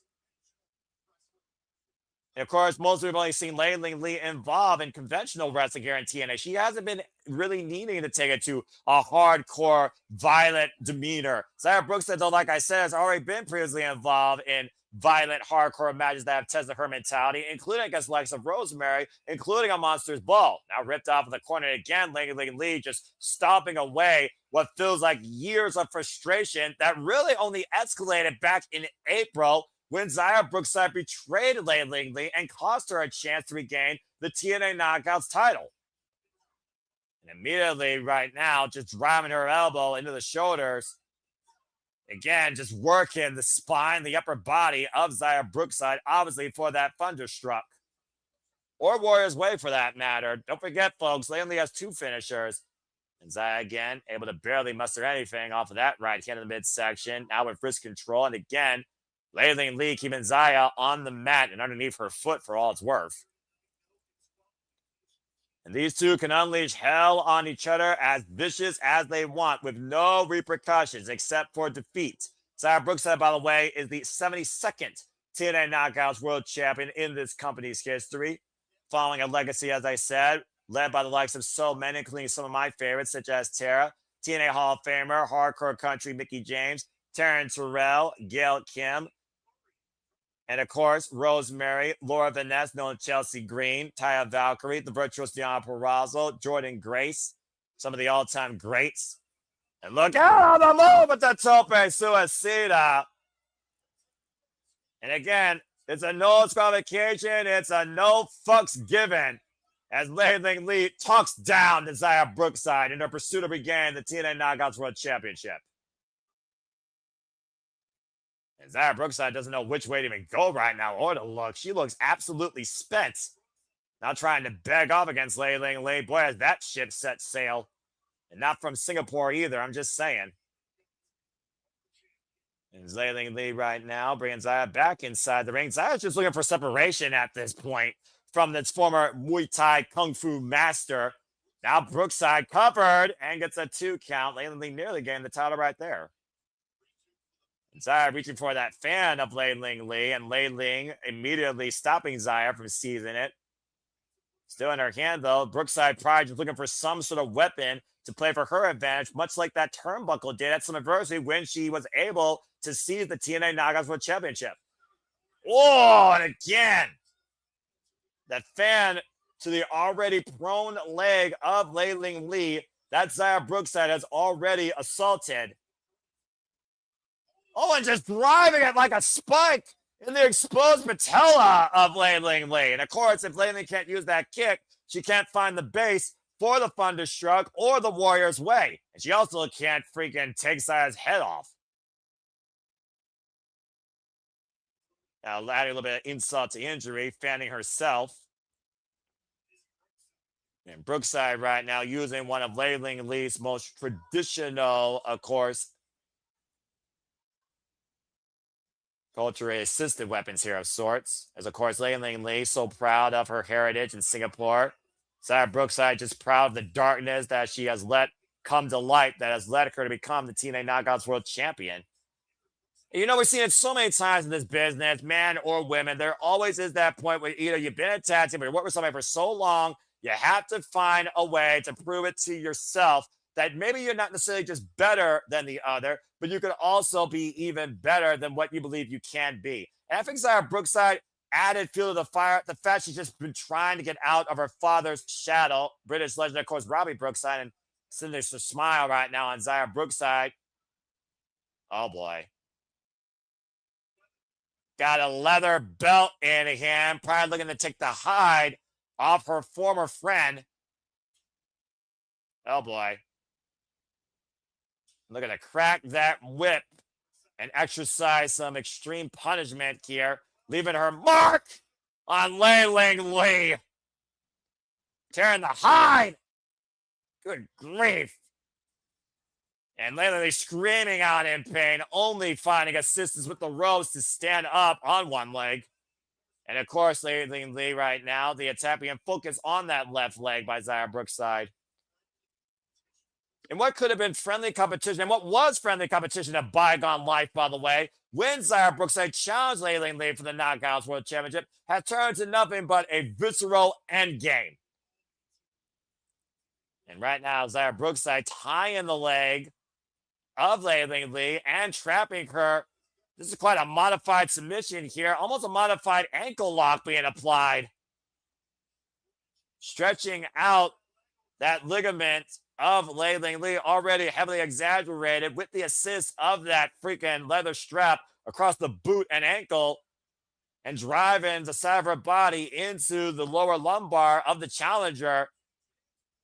And of course, most we've only seen Layling Lee involved in conventional wrestling here in TNA. She hasn't been really needing to take it to a hardcore, violent demeanor. Zaya Brookside, though, like I said, has already been previously involved in violent, hardcore matches that have tested her mentality, including against the likes of Rosemary, including a Monsters Ball. Now ripped off of the corner again, Layling Lee just stomping away what feels like years of frustration that really only escalated back in April when Zaya Brookside betrayed Layling Lee and cost her a chance to regain the TNA Knockouts title. And immediately right now, just driving her elbow into the shoulders. Again, just working the spine, the upper body of Zaya Brookside, obviously for that Thunderstruck. Or Warrior's Way for that matter. Don't forget, folks, Layling Lee has two finishers. And Zaya again, able to barely muster anything off of that right hand in the midsection. Now with wrist control. And again, Layling Lee keeping Zaya on the mat and underneath her foot for all it's worth. And these two can unleash hell on each other as vicious as they want with no repercussions except for defeat. Zaya Brookside, by the way, is the 72nd TNA Knockouts World Champion in this company's history, following a legacy, as I said, led by the likes of so many, including some of my favorites, such as Tara, TNA Hall of Famer, Hardcore Country Mickey James, Taryn Terrell, Gail Kim, and of course, Rosemary, Laura Vanessa, known as Chelsea Green, Taya Valkyrie, the virtuous Diana Perrazzo, Jordan Grace, some of the all-time greats. And look out on the move with the tope suicida. And again, it's a no disqualification. It's a no fucks given. As Lei Ling Lee talks down to Zaya Brookside in her pursuit to regain the TNA Knockouts World Championship. And Zaya Brookside doesn't know which way to even go right now or to look. She looks absolutely spent. Now trying to beg off against Lei Ling Lee. Boy, has that ship set sail. And not from Singapore either, I'm just saying. And Lei Ling Lee right now bringing Zaya back inside the ring. Zaya's just looking for separation at this point from this former Muay Thai Kung Fu master. Now Brookside covered and gets a 2 count. Lei Ling Lee nearly getting the title right there. And Zaya reaching for that fan of Lei Ling Lee, and Lei Ling immediately stopping Zaya from seizing it. Still in her hand, though. Brookside Pride is looking for some sort of weapon to play for her advantage, much like that turnbuckle did at Summerversary when she was able to seize the TNA Knockouts World Championship. Oh, and again, that fan to the already prone leg of Lei Ling Lee. That Zaya Brookside has already assaulted. Oh, and just driving it like a spike in the exposed patella of Lei Ling Lee. And of course, if Lei Ling can't use that kick, she can't find the base for the Thunderstruck or the Warrior's Way. And she also can't freaking take Zaya's head off. Now, adding a little bit of insult to injury, fanning herself. And Brookside right now using one of Lei Ling Lee's most traditional, of course, culturally assisted weapons here of sorts. As, of course, Lei Ling Lee so proud of her heritage in Singapore. Zaya Brookside just proud of the darkness that she has let come to light that has led her to become the TNA Knockouts World Champion. You know, we've seen it so many times in this business, man or women. There always is that point where either you've been a tag team or you worked with somebody for so long, you have to find a way to prove it to yourself that maybe you're not necessarily just better than the other, but you can also be even better than what you believe you can be. And I think Zaya Brookside added fuel to the fire, the fact she's just been trying to get out of her father's shadow. British legend, of course, Robbie Brookside, and there's a smile right now on Zaya Brookside. Oh, boy. Got a leather belt in hand, probably looking to take the hide off her former friend. Oh, boy. Looking to crack that whip and exercise some extreme punishment here, leaving her mark on Lei Ling Lee. Tearing the hide. Good grief. And Lei Ling Lee screaming out in pain, only finding assistance with the ropes to stand up on one leg. And of course, Lei Ling Lee right now, the attack being focused on that left leg by Zaya Brookside. And what could have been friendly competition, and what was friendly competition in bygone life, by the way, when Zaya Brookside challenged Lei Ling Lee for the Knockouts World Championship, has turned to nothing but a visceral endgame. And right now, Zaya Brookside tying the leg of Lei Ling Lee and trapping her. This is quite a modified submission here, almost a modified ankle lock being applied. Stretching out that ligament of Lei Ling Lee, already heavily exaggerated with the assist of that freaking leather strap across the boot and ankle, and driving the side of her body into the lower lumbar of the challenger,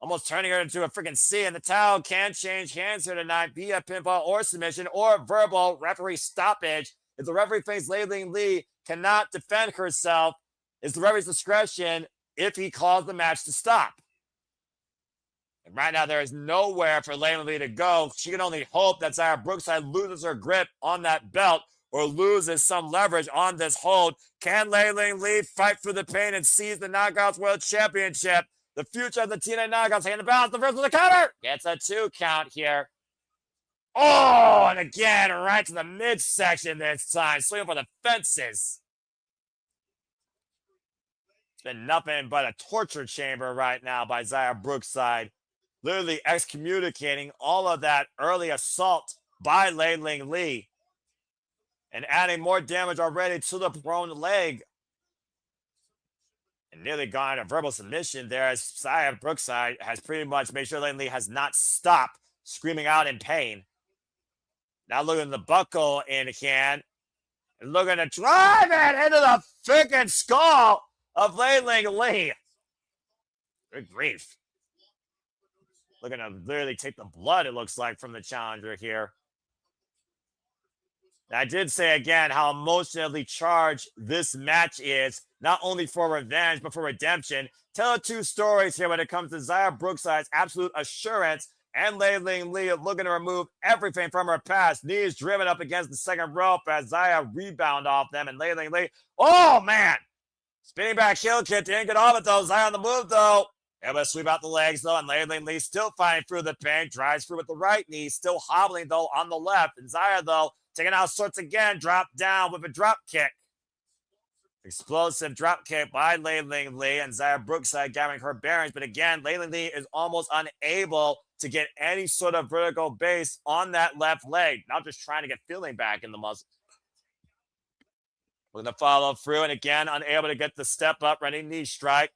almost turning her into a freaking C. And the towel can change hands here tonight via pinfall or submission or verbal referee stoppage. If the referee thinks Lei Ling Lee cannot defend herself, it's the referee's discretion if he calls the match to stop. And right now, there is nowhere for Lei Ling Lee to go. She can only hope that Zaya Brookside loses her grip on that belt or loses some leverage on this hold. Can Lei Ling Lee fight through the pain and seize the Knockouts World Championship? The future of the TNA Knockouts, hand the balance, the first with the counter. Gets a 2 count here. Oh, and again, right to the midsection this time. Swinging for the fences. It's been nothing but a torture chamber right now by Zaya Brookside. Literally excommunicating all of that early assault by Lei Ling Lee. and adding more damage already to the prone leg. And nearly gone a verbal submission there as Zaya Brookside has pretty much made sure Lee has not stopped screaming out in pain. Now looking at the buckle in hand and looking to drive it into the freaking skull of Lee. Good grief. Looking to literally take the blood, it looks like, from the challenger here. I did say again how emotionally charged this match is, not only for revenge, but for redemption. Tell two stories here when it comes to Zaya Brookside's absolute assurance and Lee looking to remove everything from her past. Knees driven up against the second rope as Zaya rebound off them, and Lee. Oh, man! Spinning back heel kick, didn't get off it, though. Zaya on the move, though. Able to sweep out the legs, though, and Lee still fighting through the pain. Drives through with the right knee, still hobbling, though, on the left. And Zaya, though, taking out sorts again, drop down with a drop kick. Explosive drop kick by Lee, and Zaya Brookside gathering her bearings. But again, Lee is almost unable to get any sort of vertical base on that left leg. Now just trying to get feeling back in the muscle. We're going to follow through, and again, unable to get the step up, running knee strike.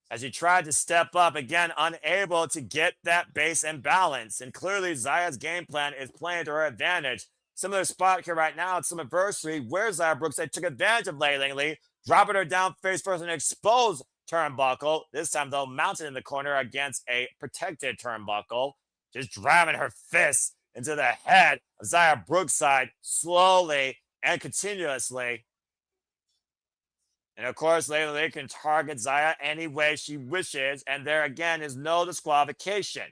As he tried to step up, again, unable to get that base and balance. And clearly, Zaya's game plan is playing to her advantage. Similar spot here right now at Summiversary, where Zaya Brookside took advantage of Lee, dropping her down face first and exposed turnbuckle. This time, though, mounted in the corner against a protected turnbuckle. Just driving her fists into the head of Zaya Brookside slowly and continuously. And of course, Lee can target Zaya any way she wishes, and there again is no disqualification.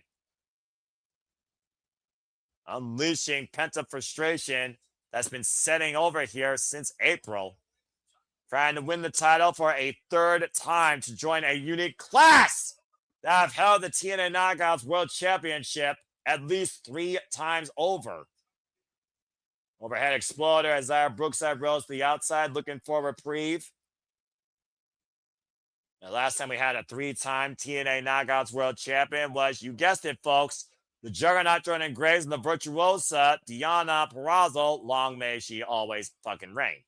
Unleashing pent-up frustration that's been setting over here since April. Trying to win the title for a third time to join a unique class that have held the TNA Knockouts World Championship at least 3 times over. Overhead exploder as Zaya Brookside rolls to the outside, looking for reprieve. The last time we had a 3-time TNA Knockouts World Champion was, you guessed it, folks, the Juggernaut Jordan Graves and the Virtuosa Diana Perazzo. Long may she always fucking reign.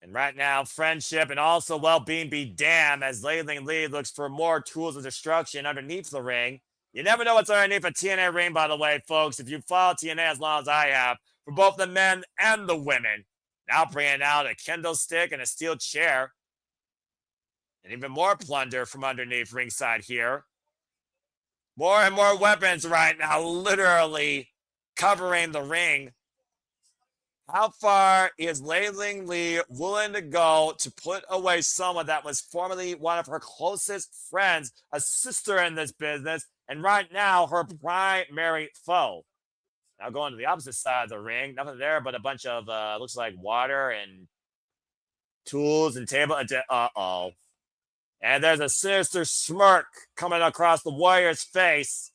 And right now, friendship and also well-being be damned as Lee looks for more tools of destruction underneath the ring. You never know what's underneath a TNA ring, by the way, folks. If you follow TNA as long as I have, for both the men and the women. Now bringing out a kendo stick and a steel chair. And even more plunder from underneath ringside here. More and more weapons right now, literally covering the ring. How far is Lee willing to go to put away someone that was formerly one of her closest friends, a sister in this business, and right now her primary foe? Now going to the opposite side of the ring, nothing there but a bunch of, looks like water and tools and table. Uh-oh. And there's a sinister smirk coming across the Warrior's face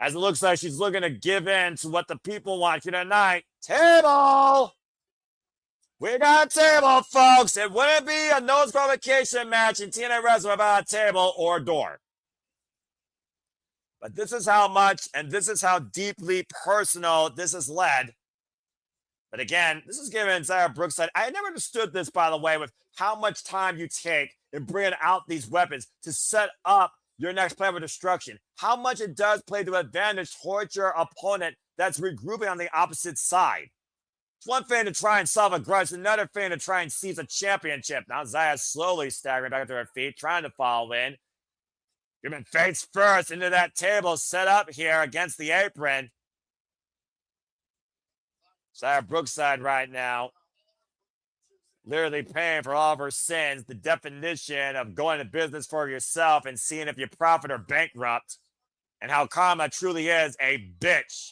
as it looks like she's looking to give in to what the people want here tonight. Table! We got a table, folks. It wouldn't be a no disqualification match in TNA Wrestling without a table or a door. But this is how much and this is how deeply personal this is led. But again, this is giving Zaya Brookside. I never understood this, by the way, with how much time you take in bringing out these weapons to set up your next plan for destruction. How much it does play to advantage towards your opponent that's regrouping on the opposite side. It's one thing to try and solve a grudge, another thing to try and seize a championship. Now Zaya slowly staggering back to her feet, trying to follow in. Giving face first into that table set up here against the apron. Zaya Brookside right now, literally paying for all of her sins. The definition of going to business for yourself and seeing if you profit or bankrupt. And how karma truly is a bitch.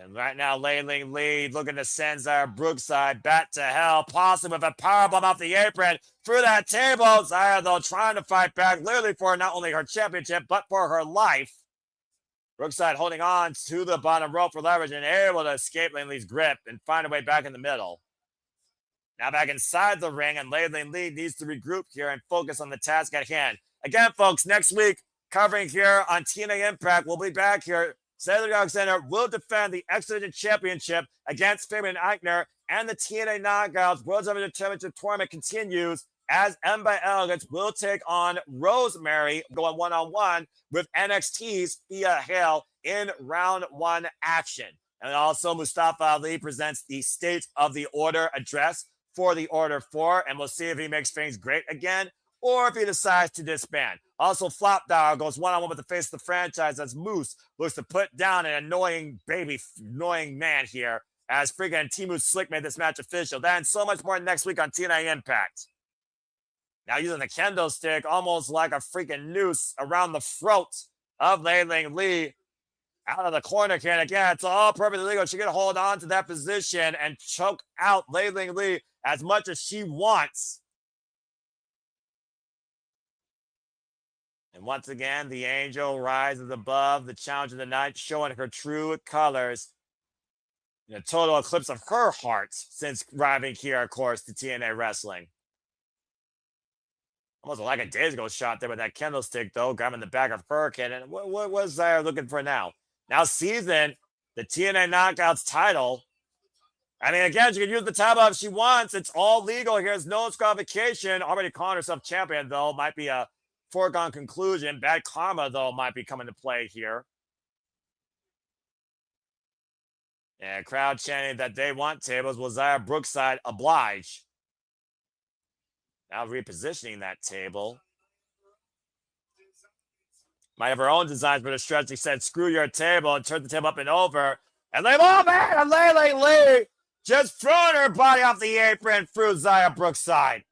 And right now, Lee looking to send Zaya Brookside back to hell, possibly with a powerbomb off the apron through that table. Zaya, though, trying to fight back, literally for not only her championship, but for her life. Brookside holding on to the bottom rope for leverage and able to escape Lee's grip and find a way back in the middle. Now back inside the ring, and Lee needs to regroup here and focus on the task at hand. Again, folks, next week, covering here on TNA Impact. We'll be back here. Slater Center will defend the X Division Championship against Fabian Eichner, and the TNA Knockouts World Championship Tournament continues as M by Elegance will take on Rosemary, going one-on-one with NXT's Thea Hale in round 1 action. And also Mustafa Ali presents the State of the Order address for the Order 4, and we'll see if he makes things great again or if he decides to disband. Also, Flopdog goes one-on-one with the face of the franchise as Moose looks to put down an annoying man here as freaking Timu Slick made this match official. That and so much more next week on TNA Impact. Now using the kendo stick almost like a freaking noose around the throat of Lei Ling Lee. Out of the corner can again. It's all perfectly legal. She can hold on to that position and choke out Lei Ling Lee as much as she wants. And once again, the Angel rises above the challenge of the night, showing her true colors. In a total eclipse of her heart since arriving here, of course, to TNA Wrestling. Almost like a days ago shot there with that kendo stick, though, grabbing the back of Hurricane. And what was I looking for now? Now seizing the TNA Knockouts title. I mean, again, she can use the title if she wants. It's all legal here. There's no disqualification. Already calling herself champion, though. Might be a foregone conclusion. Bad karma, though, might be coming to play here. And crowd chanting that they want tables. Will Xia Brookside oblige? Now repositioning that table. Might have her own designs, but a stretch said, screw your table, and turned the table up and over. And Lei Lee just throwing her body off the apron through Xia Brookside.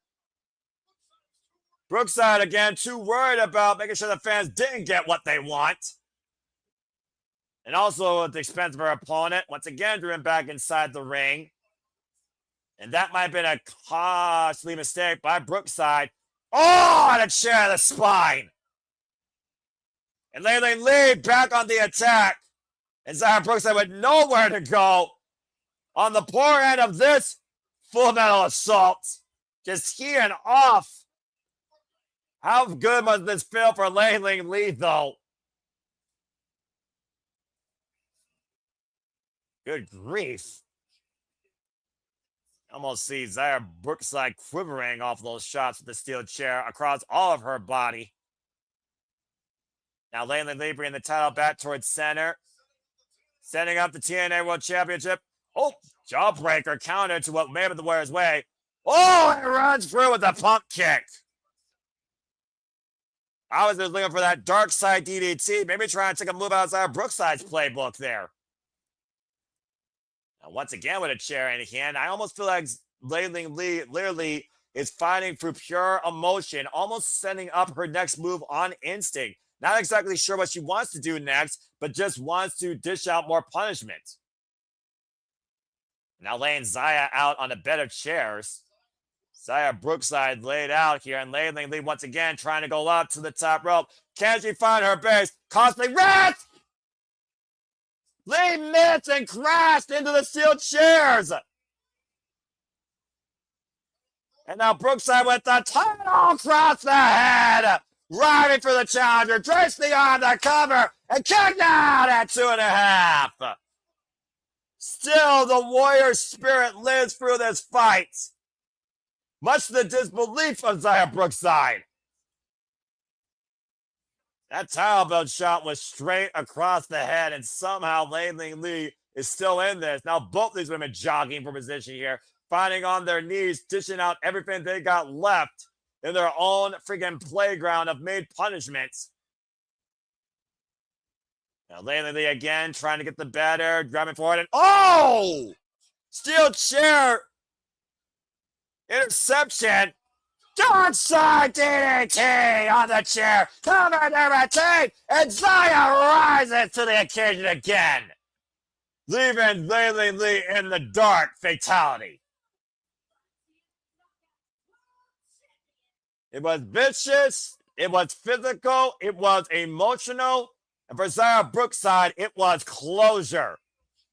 Brookside, again, too worried about making sure the fans didn't get what they want. And also at the expense of her opponent, once again, driven back inside the ring. And that might have been a costly mistake by Brookside. Oh, and a chair to the spine. And Lei Lee back on the attack. And Xia Brookside with nowhere to go on the poor end of this Full Metal Assault. Just hearing off. How good must this feel for Lei Lee, though? Good grief. Almost see Xia Brookside quivering off those shots with the steel chair across all of her body. Now Lei Lee bringing the title back towards center. Setting up the TNA World Championship. Oh, jawbreaker counter to what may have been the Warrior's way. Oh, it runs through with a pump kick. I was just looking for that dark side DDT. Maybe trying to take a move outside Brookside's playbook there. Now, once again with a chair in hand, I almost feel like Lei Lee literally is fighting through pure emotion, almost setting up her next move on instinct. Not exactly sure what she wants to do next, but just wants to dish out more punishment. Now laying Xia out on a bed of chairs. Xia Brookside laid out here, and Lei Lee once again trying to go up to the top rope. Can she find her base? Costly rest! Lee missed and crashed into the steel chairs. And now Brookside with the title across the head. Riding for the challenger. Trace the on the cover. And kicked out at 2.5. Still, the warrior spirit lives through this fight. Much to the disbelief of Xia Brookside. That title belt shot was straight across the head, and somehow Lei Lee is still in this. Now both these women jogging for position here, finding on their knees, dishing out everything they got left in their own freaking playground of made punishments. Now Lei Lee again trying to get the better, grabbing forward, and oh! Steel chair interception. Dark side DDT on the chair. Cover to retain. And Xia rises to the occasion again. Leaving Lei Lee in the dark. Fatality. It was vicious. It was physical. It was emotional. And for Xia Brookside, it was closure.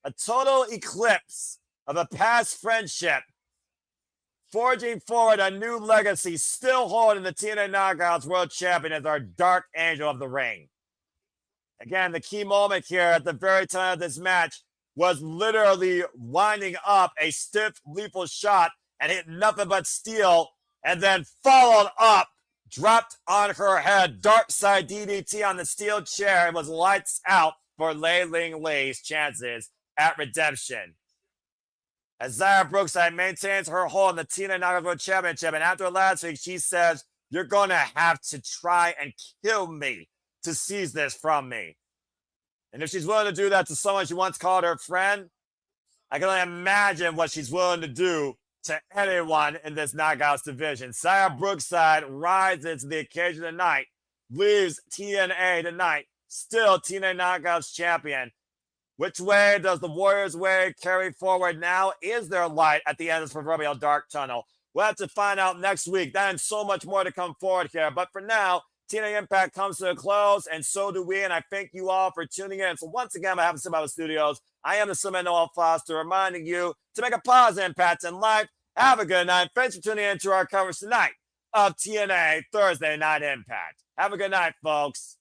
A total eclipse of a past friendship. forging forward a new legacy, still holding the TNA Knockouts World Champion as our Dark Angel of the ring. Again, the key moment here at the very time of this match was literally winding up a stiff, lethal shot and hit nothing but steel, and then followed up, dropped on her head, dark side DDT on the steel chair, and was lights out for Lei Ling Lei's chances at redemption. As Xia Brookside maintains her hold on the TNA Knockouts World Championship, and after last week, she says, "You're going to have to try and kill me to seize this from me." And if she's willing to do that to someone she once called her friend, I can only imagine what she's willing to do to anyone in this Knockouts division. Xia Brookside rises to the occasion tonight, leaves TNA tonight, still TNA Knockouts champion. Which way does the Warriors' way carry forward now? Is there light at the end of this proverbial dark tunnel? We'll have to find out next week. Then so much more to come forward here. But for now, TNA Impact comes to a close, and so do we. And I thank you all for tuning in. So once again, on behalf of Simba Studios, I am the Simba Noel Foster, reminding you to make a positive impact in life. Have a good night. Thanks for tuning in to our coverage tonight of TNA Thursday Night Impact. Have a good night, folks.